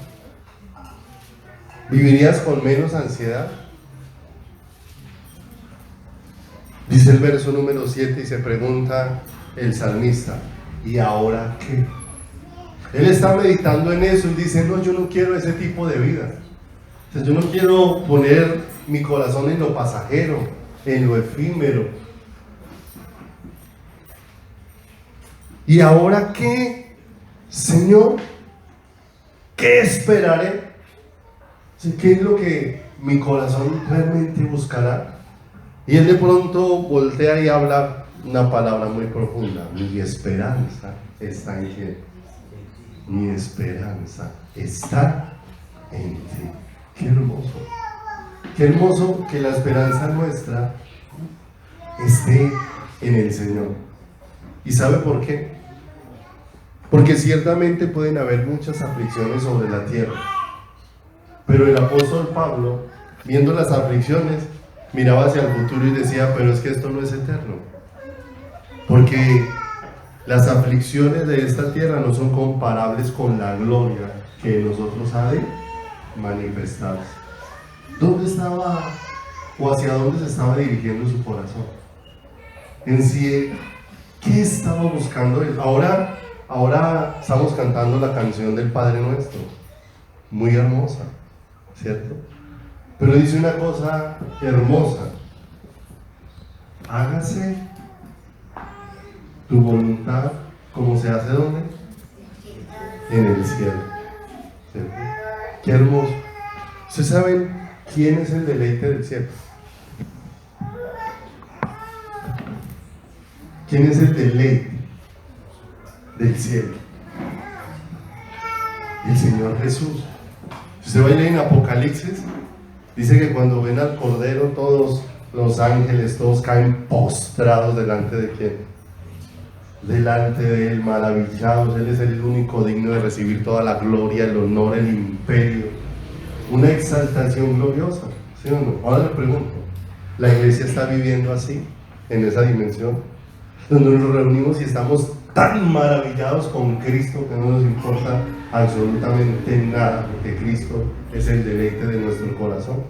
Speaker 1: ¿Vivirías con menos ansiedad? Dice el verso número 7 y se pregunta el salmista, ¿y ahora qué? Él está meditando en eso y dice, no, yo no quiero ese tipo de vida. O sea, yo no quiero poner mi corazón en lo pasajero, en lo efímero. ¿Y ahora qué? Señor, ¿qué esperaré? ¿Qué es lo que mi corazón realmente buscará? Y él de pronto voltea y habla una palabra muy profunda. Mi esperanza está en quién. Mi esperanza está en ti. Qué hermoso. Qué hermoso que la esperanza nuestra esté en el Señor. ¿Y sabe por qué? Porque ciertamente pueden haber muchas aflicciones sobre la tierra, pero el apóstol Pablo, viendo las aflicciones, miraba hacia el futuro y decía, pero es que esto no es eterno, porque las aflicciones de esta tierra no son comparables con la gloria que en nosotros ha de manifestarse. ¿Dónde estaba o hacia dónde se estaba dirigiendo su corazón? En sí, ¿qué estaba buscando él? Ahora estamos cantando la canción del Padre Nuestro. muy hermosa, ¿cierto? Pero dice una cosa hermosa: hágase tu voluntad como se hace ¿dónde? En el cielo, ¿cierto? Qué hermoso. ¿Ustedes saben quién es el deleite del cielo? ¿Quién es el deleite del cielo? El Señor Jesús. Si usted va a leer en Apocalipsis, dice que cuando ven al Cordero, todos los ángeles, todos caen postrados delante de quién. Delante de Él, maravillados. Él es el único digno de recibir toda la gloria, el honor, el imperio. Una exaltación gloriosa, ¿sí o no? Ahora le pregunto, ¿la iglesia está viviendo así, en esa dimensión? Donde nos reunimos y estamos tan maravillados con Cristo que no nos importa absolutamente nada, porque Cristo es el deleite de nuestro corazón.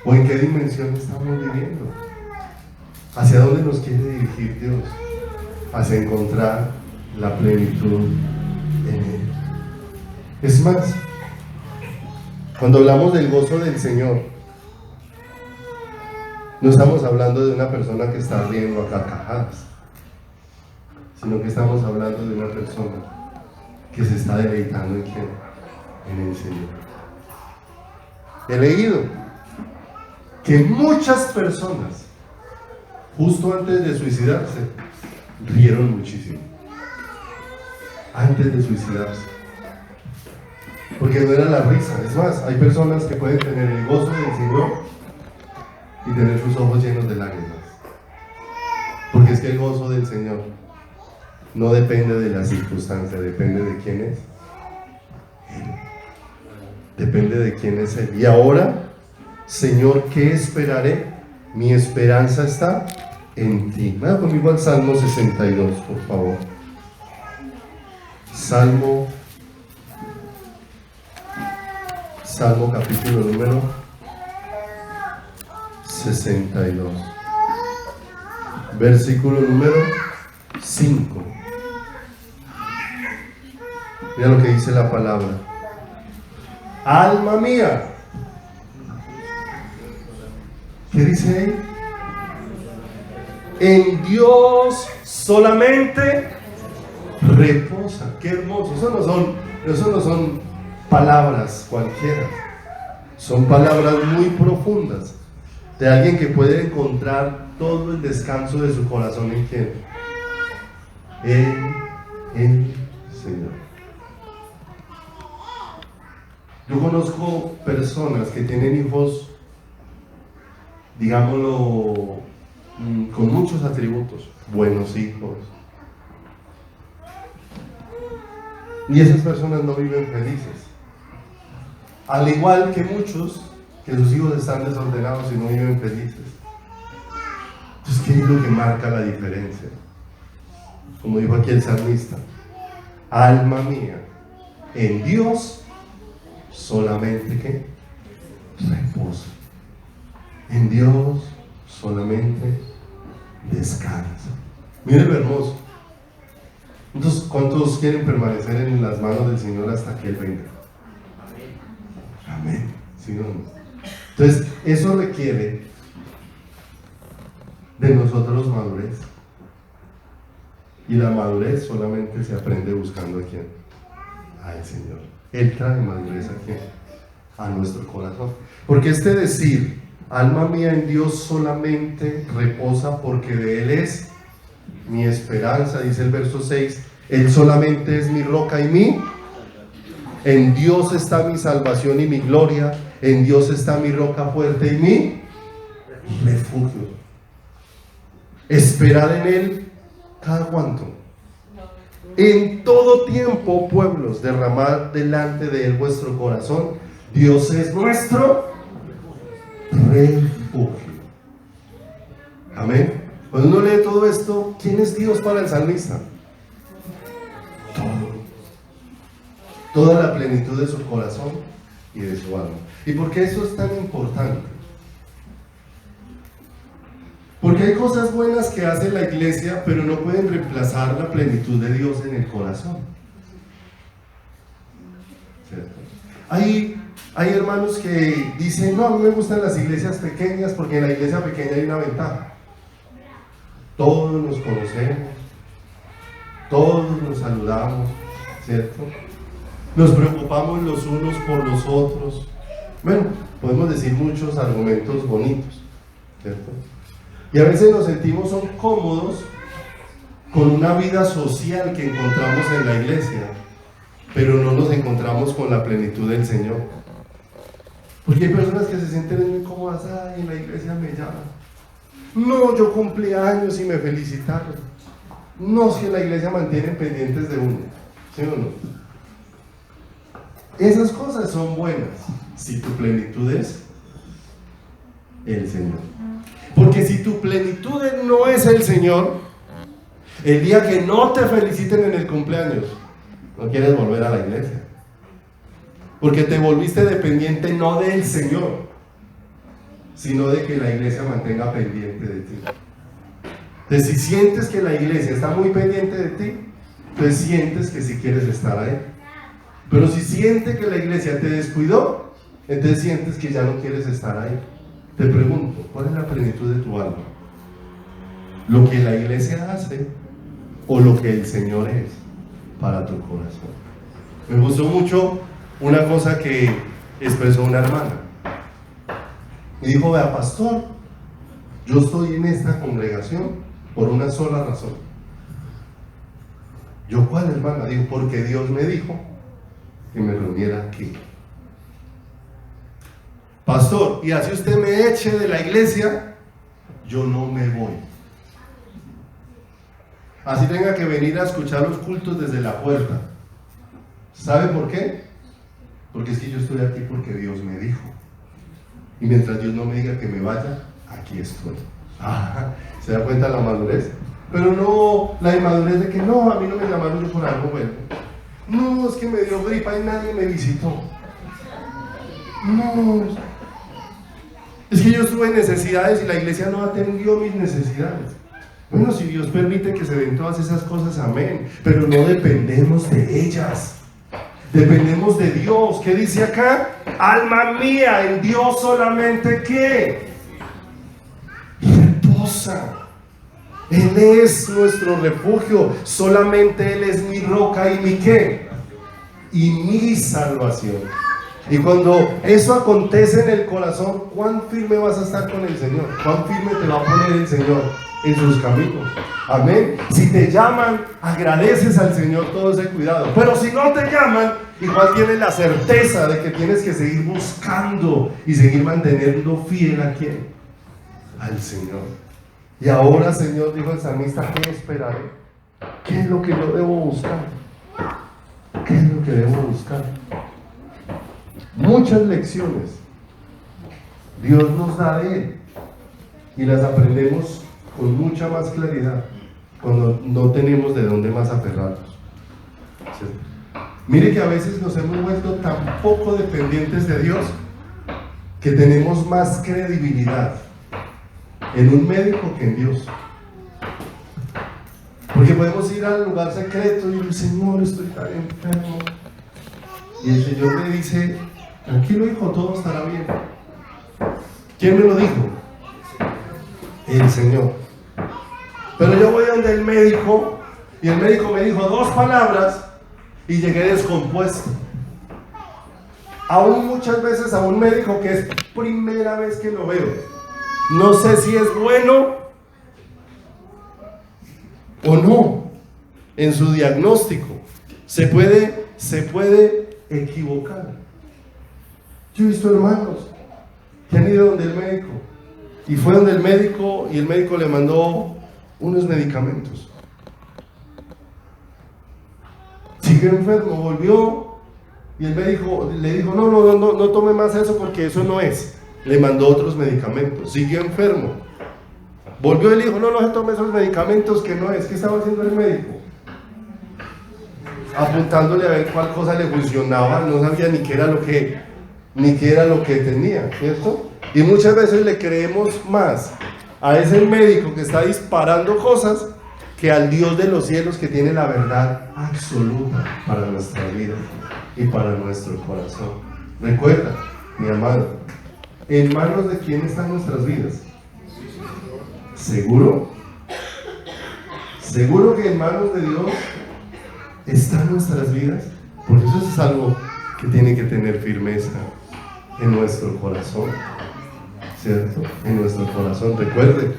Speaker 1: ¿O en qué dimensión estamos viviendo? ¿Hacia dónde nos quiere dirigir Dios? Hacia encontrar la plenitud en Él. Es más, cuando hablamos del gozo del Señor, no estamos hablando de una persona que está riendo a carcajadas, sino que estamos hablando de una persona que se está deleitando en quién, en el Señor. He leído que muchas personas, justo antes de suicidarse, rieron muchísimo. Antes de suicidarse. Porque no era la risa. Es más, hay personas que pueden tener el gozo del Señor y tener sus ojos llenos de lágrimas. Porque es que el gozo del Señor no depende de la circunstancia, depende de quién es Él. Depende de quién es Él. Y ahora, Señor, ¿qué esperaré? Mi esperanza está en ti. Vaya conmigo al Salmo 62, por favor. Salmo capítulo número 62. Versículo número 5. Mira lo que dice la palabra. Alma mía. ¿Qué dice ahí? En Dios solamente reposa. Qué hermoso. Eso no son palabras cualquiera. Son palabras muy profundas de alguien que puede encontrar todo el descanso de su corazón en quién. En el Señor. Yo conozco personas que tienen hijos, digámoslo, con muchos atributos, buenos hijos, y esas personas no viven felices, al igual que muchos que sus hijos están desordenados y no viven felices. Entonces, ¿qué es lo que marca la diferencia? Como dijo aquí el salmista: alma mía, en Dios solamente ¿qué? Reposa. En Dios solamente descansa. Miren lo hermoso. Entonces, ¿cuántos quieren permanecer en las manos del Señor hasta que Él venga? Amén. ¿Sí o no? Entonces, eso requiere de nosotros madurez. Y la madurez solamente se aprende buscando a quién. Al Señor. Él trae madurez a quién. A nuestro corazón. Porque este decir, alma mía en Dios solamente reposa porque de Él es mi esperanza, dice el verso 6, Él solamente es mi roca y mi, en Dios está mi salvación y mi gloria, en Dios está mi roca fuerte y mi refugio. Esperad en Él, ¿cada cuánto? En todo tiempo, pueblos, derramad delante de Él vuestro corazón. Dios es nuestro refugio. Amén. Cuando uno lee todo esto, ¿quién es Dios para el salmista? Todo. Toda la plenitud de su corazón y de su alma. ¿Y por qué eso es tan importante? Porque hay cosas buenas que hace la iglesia, pero no pueden reemplazar la plenitud de Dios en el corazón. ¿cierto? Hay hermanos que dicen, no, a mí me gustan las iglesias pequeñas porque en la iglesia pequeña hay una ventaja. Todos nos conocemos, todos nos saludamos, ¿cierto? Nos preocupamos los unos por los otros. Bueno, podemos decir muchos argumentos bonitos, ¿cierto? Y a veces nos sentimos son cómodos con una vida social que encontramos en la iglesia, pero no nos encontramos con la plenitud del Señor. Porque hay personas que se sienten muy cómodas, ay, en la iglesia me llaman. No, yo cumplí años y me felicitaron. No, si en la iglesia mantienen pendientes de uno, ¿sí o no? Esas cosas son buenas si tu plenitud es el Señor. Porque si tu plenitud no es el Señor, el día que no te feliciten en el cumpleaños, no quieres volver a la iglesia. Porque te volviste dependiente no del Señor, sino de que la iglesia mantenga pendiente de ti. Entonces, si sientes que la iglesia está muy pendiente de ti, entonces sientes que sí quieres estar ahí. Pero si sientes que la iglesia te descuidó, entonces sientes que ya no quieres estar ahí. Te pregunto, ¿cuál es la plenitud de tu alma? ¿Lo que la iglesia hace o lo que el Señor es para tu corazón? Me gustó mucho una cosa que expresó una hermana. Me dijo, vea, pastor, yo estoy en esta congregación por una sola razón. ¿Yo cuál, hermana? Dijo, porque Dios me dijo que me reuniera aquí. Pastor, y así usted me eche de la iglesia, yo no me voy. Así tenga que venir a escuchar los cultos desde la puerta. ¿Sabe por qué? Porque es que yo estoy aquí porque Dios me dijo. Y mientras Dios no me diga que me vaya, aquí estoy. ¿Se da cuenta la madurez? Pero no la inmadurez de que no, a mí no me llamaron yo por algo bueno. No, es que me dio gripa y nadie me visitó. No, es que yo estuve en necesidades y la iglesia no atendió mis necesidades. Bueno, si Dios permite que se den todas esas cosas, amén. Pero no dependemos de ellas. Dependemos de Dios. ¿Qué dice acá? Alma mía, en Dios solamente ¿qué? Reposa. Él es nuestro refugio. Solamente Él es mi roca y mi ¿qué? Y mi salvación. Y cuando eso acontece en el corazón, ¿cuán firme vas a estar con el Señor? ¿Cuán firme te va a poner el Señor en sus caminos? Amén. Si te llaman, agradeces al Señor todo ese cuidado. Pero si no te llaman, igual tienes la certeza de que tienes que seguir buscando y seguir manteniendo fiel a ¿quién? Al Señor. Y ahora, Señor, dijo el salmista, ¿qué esperaré? ¿Qué es lo que yo debo buscar? ¿Qué es lo que debo buscar? Muchas lecciones Dios nos da de Él y las aprendemos con mucha más claridad cuando no tenemos de dónde más aferrarnos. ¿Sí? Mire que a veces nos hemos vuelto tan poco dependientes de Dios que tenemos más credibilidad en un médico que en Dios. Porque podemos ir al lugar secreto y decir, Señor, estoy tan enfermo. Y el Señor le dice, tranquilo hijo, todo estará bien. ¿Quién me lo dijo? El Señor. Pero yo voy donde el médico y el médico me dijo 2 palabras y llegué descompuesto. Aún muchas veces a un médico que es primera vez que lo veo, no sé si es bueno o no en su diagnóstico. Se puede equivocar. Yo he visto hermanos que han ido donde el médico y fue donde el médico y el médico le mandó unos medicamentos. Siguió enfermo, volvió y el médico le dijo, no tome más eso porque eso no es. Le mandó otros medicamentos. Siguió enfermo, volvió y le dijo, no se tome esos medicamentos que no es. ¿Qué estaba haciendo el médico? Apuntándole a ver cuál cosa le funcionaba. No sabía ni qué era lo que tenía, ¿cierto? Y muchas veces le creemos más a ese médico que está disparando cosas que al Dios de los cielos, que tiene la verdad absoluta para nuestra vida y para nuestro corazón. Recuerda, mi amado, ¿en manos de quién están nuestras vidas? ¿Seguro? ¿Seguro que en manos de Dios están nuestras vidas? Porque eso es algo que tiene que tener firmeza en nuestro corazón, ¿cierto? En nuestro corazón. Recuerde,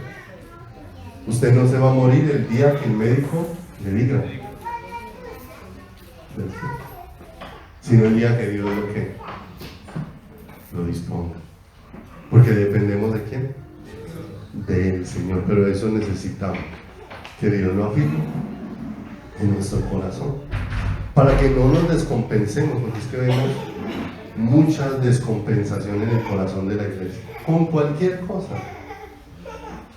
Speaker 1: usted no se va a morir el día que el médico le diga, ¿cierto? Sino el día que Dios lo disponga. Porque dependemos de quién, del Señor. Pero eso necesitamos que Dios lo afirme en nuestro corazón, para que no nos descompensemos, porque es que vemos mucha descompensación en el corazón de la iglesia con cualquier cosa.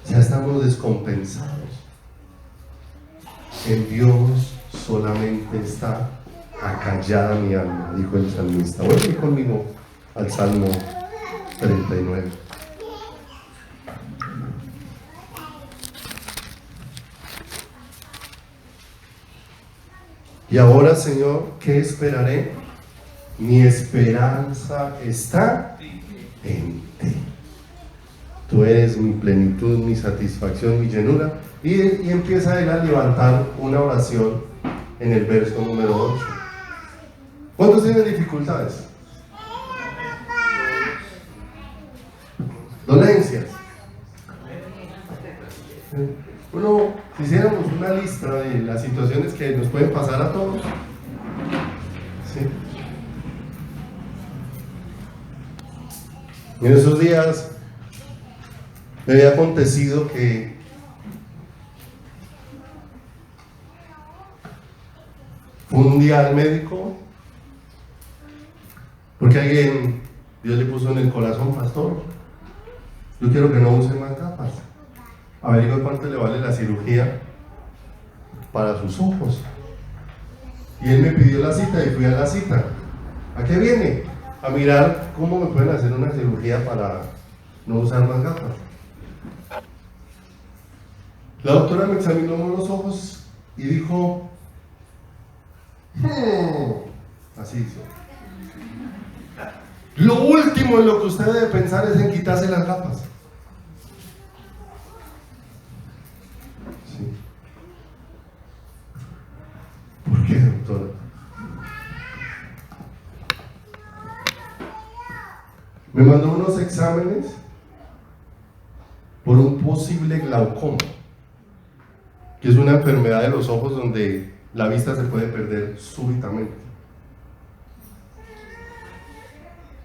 Speaker 1: Ya estamos descompensados. En Dios solamente está acallada mi alma, dijo el salmista. Voy a ir conmigo al Salmo 39. Y ahora, Señor, ¿qué esperaré? Mi esperanza está en ti. Tú eres mi plenitud, mi satisfacción, mi llenura. Y empieza él a levantar una oración en el verso número 8. ¿Cuántos tienen dificultades? Dolencias. Si hiciéramos una lista de las situaciones que nos pueden pasar a todos, ¿sí? En esos días me había acontecido que fue un día al médico porque alguien, Dios le puso en el corazón: pastor, yo quiero que no use más gafas. Averigüe cuánto le vale la cirugía para sus ojos. Y él me pidió la cita y fui a la cita. ¿A qué viene? A mirar cómo me pueden hacer una cirugía para no usar más gafas. La doctora me examinó los ojos y dijo: así hizo. Lo último en lo que usted debe pensar es en quitarse las gafas. Sí. ¿Por qué, doctora? Me mandó unos exámenes por un posible glaucoma, que es una enfermedad de los ojos donde la vista se puede perder súbitamente.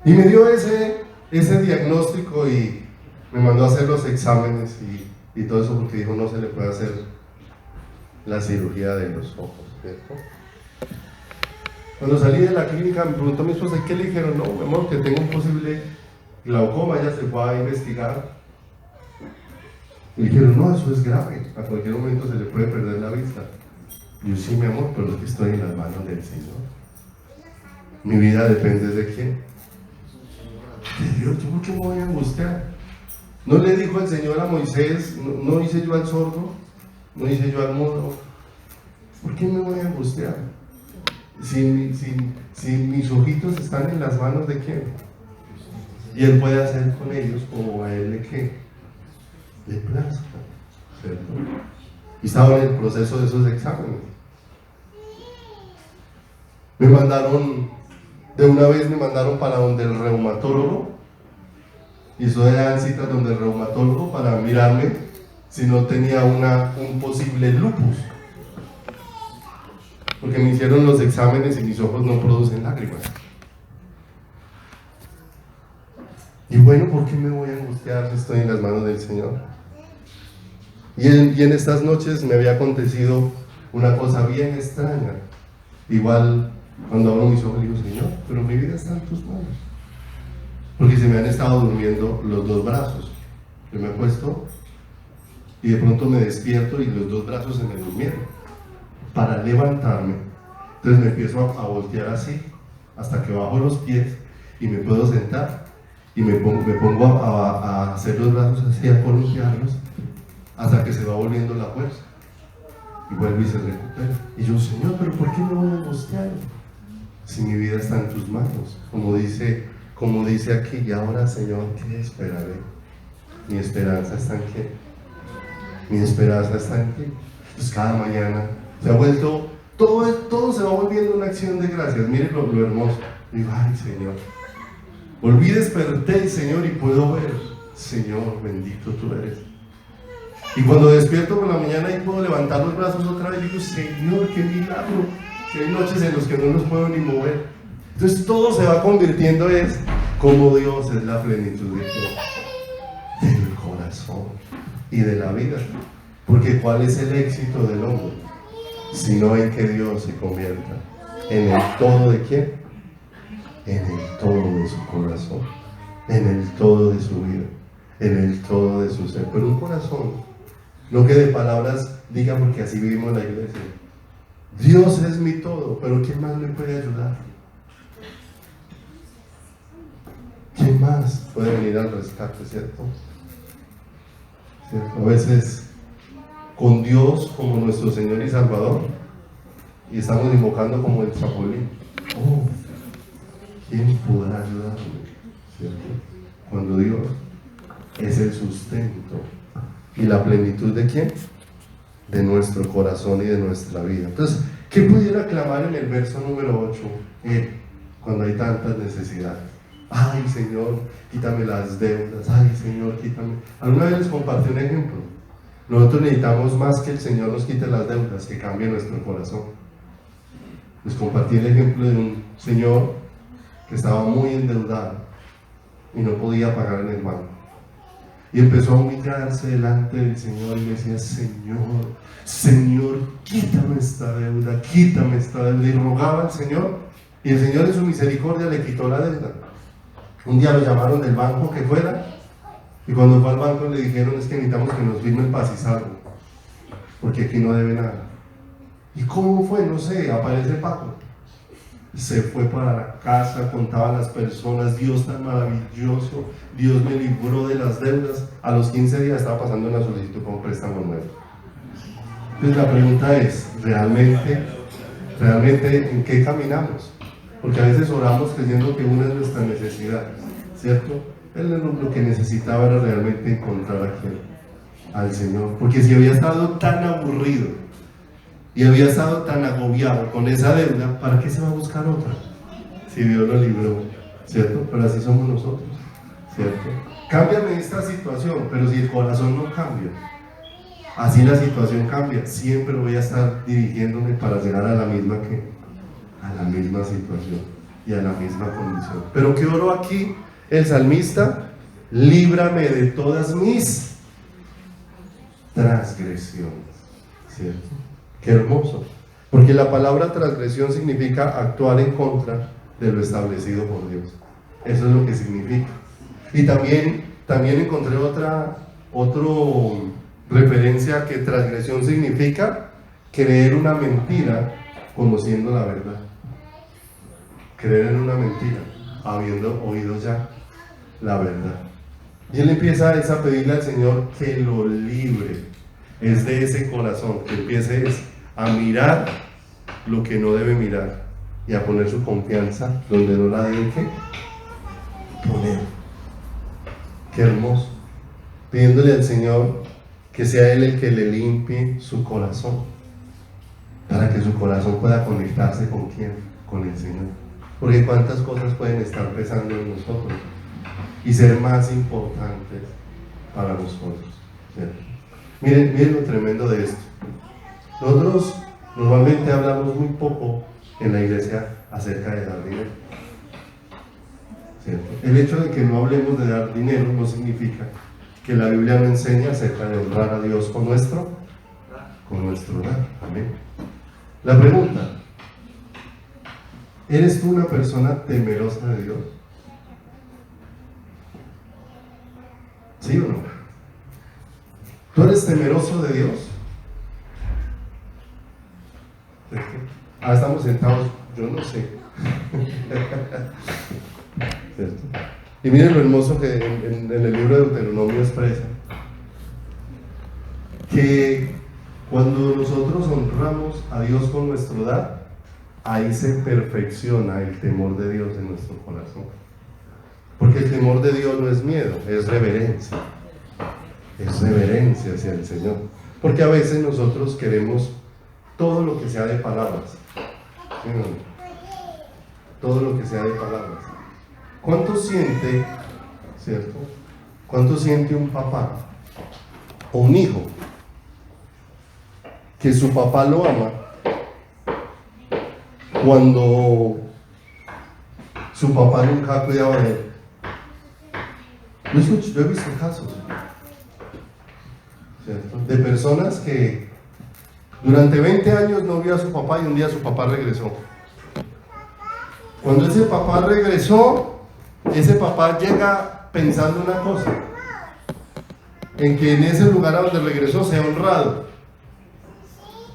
Speaker 1: Y me dio ese diagnóstico y me mandó a hacer los exámenes y todo eso, porque dijo: no se le puede hacer la cirugía de los ojos, ¿cierto? Cuando salí de la clínica me preguntó mi esposa: ¿qué le dijeron? No, mi amor, que tengo un posible glaucoma. Ella se fue a investigar y le dijeron: no, eso es grave, a cualquier momento se le puede perder la vista. Y yo: sí, mi amor, pero es que estoy en las manos del Señor. Mi vida depende de quién. De Dios. ¿Yo por qué me voy a angustiar? ¿No le dijo el Señor a Moisés: no hice yo al sordo, no hice yo al mudo? ¿Por qué me voy a angustiar? Si mis ojitos están en las manos de quién, y Él puede hacer con ellos como a Él le plazca, ¿cierto? Y estaba en el proceso de esos exámenes. Me mandaron para donde el reumatólogo, y eso eran citas donde el reumatólogo para mirarme si no tenía un posible lupus, porque me hicieron los exámenes y mis ojos no producen lágrimas. Y bueno, ¿por qué me voy a angustiar si estoy en las manos del Señor? Y en estas noches me había acontecido una cosa bien extraña. Igual, cuando abro mis ojos digo: Señor, pero mi vida está en tus manos. Porque se me han estado durmiendo los dos brazos. Yo me acuesto y de pronto me despierto y los dos brazos se me durmieron. Para levantarme, entonces me empiezo a voltear así hasta que bajo los pies y me puedo sentar y me pongo a hacer los brazos así, a columpiarlos hasta que se va volviendo la fuerza. y vuelve y se recupera. Y yo, Señor, pero ¿por qué me voy angustiado? Si mi vida está en tus manos, como dice aquí, y ahora, Señor, ¿qué esperaré? Mi esperanza está en qué. Mi esperanza está en ti. Pues cada mañana se ha vuelto, todo se va volviendo una acción de gracias. Miren lo hermoso. Digo, ay, Señor, volví, desperté, Señor, y puedo ver, Señor, bendito tú eres. Y cuando despierto por la mañana y puedo levantar los brazos otra vez, digo, Señor, qué milagro. Que hay noches en las que no nos puedo ni mover. Entonces todo se va convirtiendo es como Dios es la plenitud de qué? Del corazón y de la vida. Porque ¿cuál es el éxito del hombre? Sino en que Dios se convierta en el todo de quién, en el todo de su corazón, en el todo de su vida, en el todo de su ser. Pero un corazón, no que de palabras diga, porque así vivimos la iglesia. Dios es mi todo, pero ¿quién más me puede ayudar? ¿Quién más puede venir al rescate, cierto? ¿Cierto? A veces con Dios como nuestro Señor y Salvador y estamos invocando como el chapulín. Oh, ¿quién podrá ayudarme? ¿Cierto? Cuando Dios es el sustento y la plenitud de ¿quién? De nuestro corazón y de nuestra vida. Entonces, ¿qué pudiera clamar en el verso número 8? Cuando hay tantas necesidades. Ay, Señor, quítame las deudas. Ay, Señor, quítame. Alguna vez les compartí un ejemplo. Nosotros necesitamos más que el Señor nos quite las deudas, que cambie nuestro corazón. Les compartí el ejemplo de un señor que estaba muy endeudado y no podía pagar en el banco. Y empezó a humillarse delante del Señor y decía, Señor, Señor, quítame esta deuda, quítame esta deuda. Y rogaba al Señor, y el Señor en su misericordia le quitó la deuda. Un día lo llamaron del banco que fuera, y cuando fue al banco le dijeron, es que necesitamos que nos firme el paz y salvo, porque aquí no debe nada. ¿Y cómo fue? No sé, aparece Paco. Se fue para la casa, contaba a las personas, Dios tan maravilloso, Dios me libró de las deudas. A los 15 días estaba pasando una solicitud para un préstamo nuevo. Entonces la pregunta es, ¿realmente en qué caminamos? Porque a veces oramos creyendo que una es nuestra necesidad, ¿cierto? Él lo que necesitaba era realmente encontrar al Señor, porque si había estado tan aburrido y había estado tan agobiado con esa deuda, ¿para qué se va a buscar otra? Si Dios lo libró, ¿cierto? Pero así somos nosotros, ¿cierto? Cámbiame esta situación, pero si el corazón no cambia, así la situación cambia, siempre voy a estar dirigiéndome para llegar a la misma situación y a la misma condición. Pero ¿qué oró aquí el salmista? Líbrame de todas mis transgresiones, ¿cierto? Qué hermoso, porque la palabra transgresión significa actuar en contra de lo establecido por Dios. Eso es lo que significa. Y también encontré otra referencia, que transgresión significa creer una mentira conociendo la verdad. Creer en una mentira habiendo oído ya la verdad. Y él empieza a pedirle al Señor que lo libre. Es de ese corazón que empiece a mirar lo que no debe mirar y a poner su confianza donde no la debe poner. Qué hermoso. Pidiéndole al Señor que sea Él el que le limpie su corazón, para que su corazón pueda conectarse ¿con quién? Con el Señor. Porque cuántas cosas pueden estar pesando en nosotros y ser más importantes para nosotros, ¿cierto? Miren lo tremendo de esto. Nosotros normalmente hablamos muy poco en la iglesia acerca de dar dinero, ¿cierto? El hecho de que no hablemos de dar dinero no significa que la Biblia no enseña acerca de honrar a Dios con nuestro dar. Amén. La pregunta: ¿eres tú una persona temerosa de Dios? ¿Sí o no? ¿Tú eres temeroso de Dios? Estamos sentados, yo no sé. ¿Cierto? Y miren lo hermoso que en el libro de Deuteronomio expresa que Cuando nosotros honramos a Dios con nuestro dar, ahí se perfecciona el temor de Dios en nuestro corazón. Porque el temor de Dios no es miedo, es reverencia. Es reverencia hacia el Señor. Porque a veces nosotros queremos todo lo que sea de palabras. ¿Sí o no? Todo lo que sea de palabras. ¿Cuánto siente, cierto? ¿Cuánto siente un papá o un hijo que su papá lo ama cuando su papá nunca ha cuidado de él? Yo he visto casos, ¿cierto?, de personas que durante 20 años no vio a su papá y un día su papá regresó. Cuando ese papá regresó, ese papá llega pensando una cosa, en que en ese lugar a donde regresó sea honrado.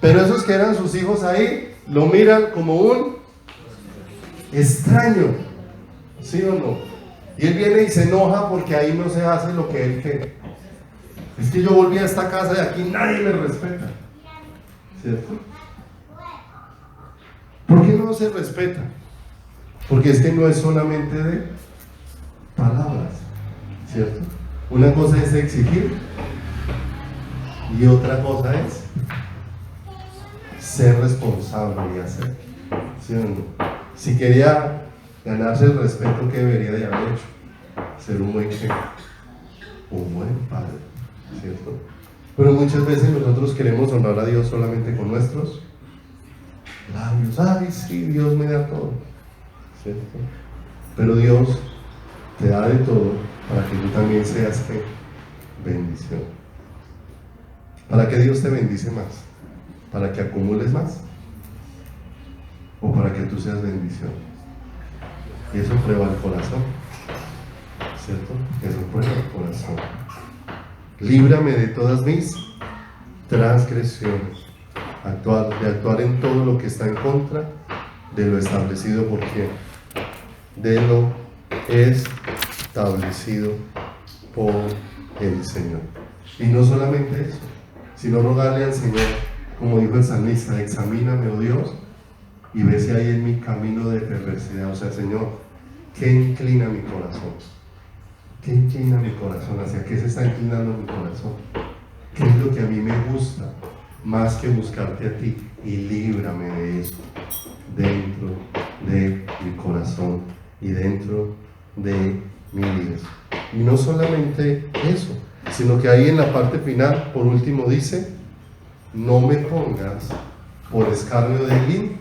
Speaker 1: Pero esos que eran sus hijos ahí, lo miran como un extraño, ¿sí o no? Y él viene y se enoja porque ahí no se hace lo que él quiere. Es que yo volví a esta casa y aquí nadie me respeta, ¿cierto? ¿Por qué no se respeta? Porque es que no es solamente de palabras, ¿cierto? Una cosa es exigir y otra cosa es ser responsable y hacer, ¿sí o no? Si quería ganarse el respeto, que debería de haber hecho, ser un buen jefe, un buen padre, ¿cierto? Pero muchas veces nosotros queremos honrar a Dios solamente con nuestros labios. Ay, sí, Dios me da todo, ¿cierto? Pero Dios te da de todo para que tú también seas ¿qué? Bendición. ¿Para qué Dios te bendice más? ¿Para que acumules más? ¿O para que tú seas bendición? Y eso prueba el corazón, ¿cierto? Eso prueba el corazón. Líbrame de todas mis transgresiones, de actuar en todo lo que está en contra de lo establecido por quién, de lo establecido por el Señor. Y no solamente eso, sino rogarle al Señor, como dijo el salmista: examíname, oh Dios, y ve si hay en mi camino de perversidad. O sea, Señor, ¿qué inclina mi corazón? ¿Qué inclina mi corazón? ¿Hacia qué se está inclinando mi corazón? ¿Qué es lo que a mí me gusta más que buscarte a ti? Y líbrame de eso dentro de mi corazón y dentro de mi vida. Y no solamente eso, sino que ahí en la parte final, por último, dice: no me pongas por escarnio del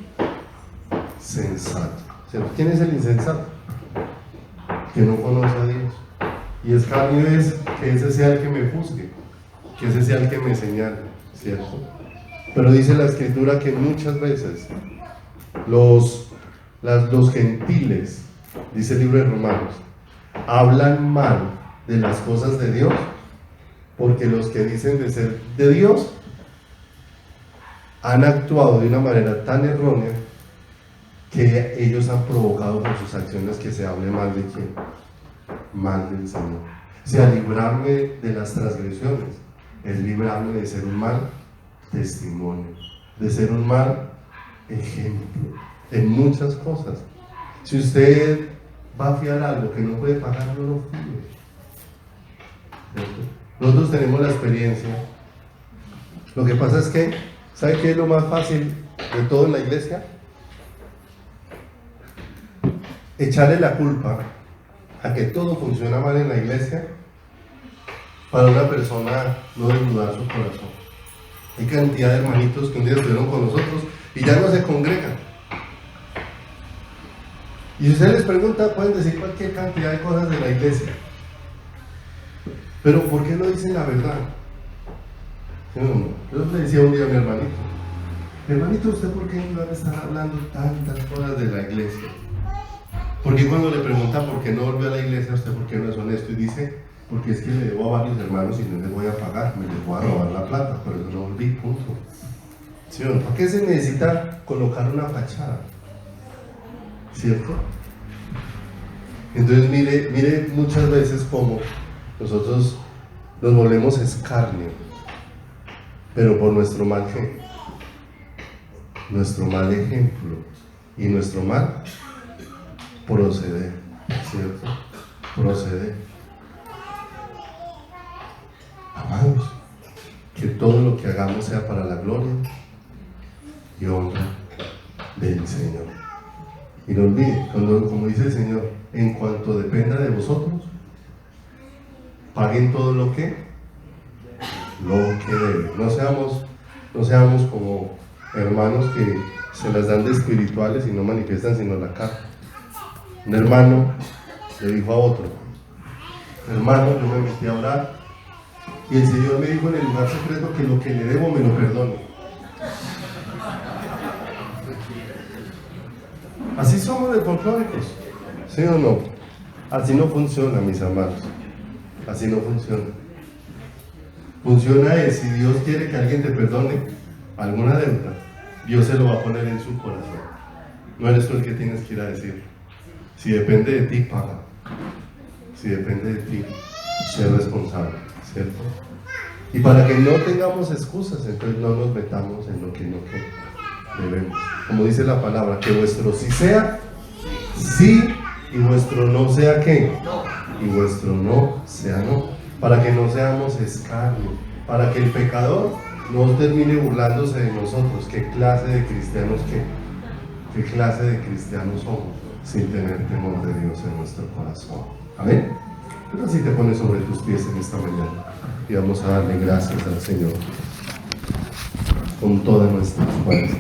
Speaker 1: insensato. ¿Quién es el insensato? Que no conoce a Dios. Y escarnio es que ese sea el que me juzgue, que ese sea el que me señale, ¿cierto? Pero dice la Escritura que muchas veces los gentiles, dice el libro de Romanos, hablan mal de las cosas de Dios, porque los que dicen de ser de Dios han actuado de una manera tan errónea que ellos han provocado con sus acciones que se hable mal de quién, mal del Señor. O sea, librarme de las transgresiones es librarme de ser un mal testimonio, de ser un mal ejemplo en muchas cosas. Si usted va a fiar algo que no puede pagar, no lo fíe. Nosotros tenemos la experiencia. Lo que pasa es que, ¿sabe qué es lo más fácil de todo en la iglesia? Echarle la culpa a que todo funciona mal en la iglesia para una persona no desnudar su corazón. Hay cantidad de hermanitos que un día estuvieron con nosotros y ya no se congregan. Y si ustedes les preguntan, pueden decir cualquier cantidad de cosas de la iglesia. Pero ¿por qué no dicen la verdad? Yo le decía un día a mi hermanito, ¿usted por qué no va a estar hablando tantas cosas de la iglesia? Porque cuando le preguntan por qué no volvió a la iglesia, ¿usted por qué no es honesto? Y dice: porque es que le debo a varios hermanos y no les voy a pagar, me les voy a robar la plata, por eso no volví, punto. ¿Sí o no? ¿Por qué se necesita colocar una fachada? ¿Cierto? Entonces mire muchas veces cómo nosotros nos volvemos escarnio pero por nuestro mal ¿qué? Nuestro mal ejemplo y nuestro mal proceder, ¿cierto? Proceder. Amados, que todo lo que hagamos sea para la gloria y honra del Señor. Y no olvide, como dice el Señor, en cuanto dependa de vosotros, paguen todo lo que deben. No seamos como hermanos que se las dan de espirituales y no manifiestan sino la carne. Un hermano le dijo a otro: hermano, yo me metí a orar y el Señor me dijo en el lugar secreto que lo que le debo me lo perdone. Así somos de folclóricos, ¿sí o no? Así no funciona, mis amados. Así no funciona. Funciona es, si Dios quiere que alguien te perdone alguna deuda, Dios se lo va a poner en su corazón. No eres tú el que tienes que ir a decir. Si depende de ti, paga. Si depende de ti, sé responsable, ¿cierto? Y para que no tengamos excusas, entonces no nos metamos en lo que no debemos. Como dice la palabra, que vuestro sí sea sí y vuestro no sea ¿qué? Y vuestro no sea no. Para que no seamos escarnio, para que el pecador no termine burlándose de nosotros. ¿Qué clase de cristianos qué clase de cristianos somos sin tener temor de Dios en nuestro corazón? Amén. Pero así te pones sobre tus pies en esta mañana y vamos a darle gracias al Señor con todas nuestras fuerzas.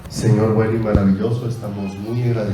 Speaker 1: Señor bueno y maravilloso, estamos muy agradecidos.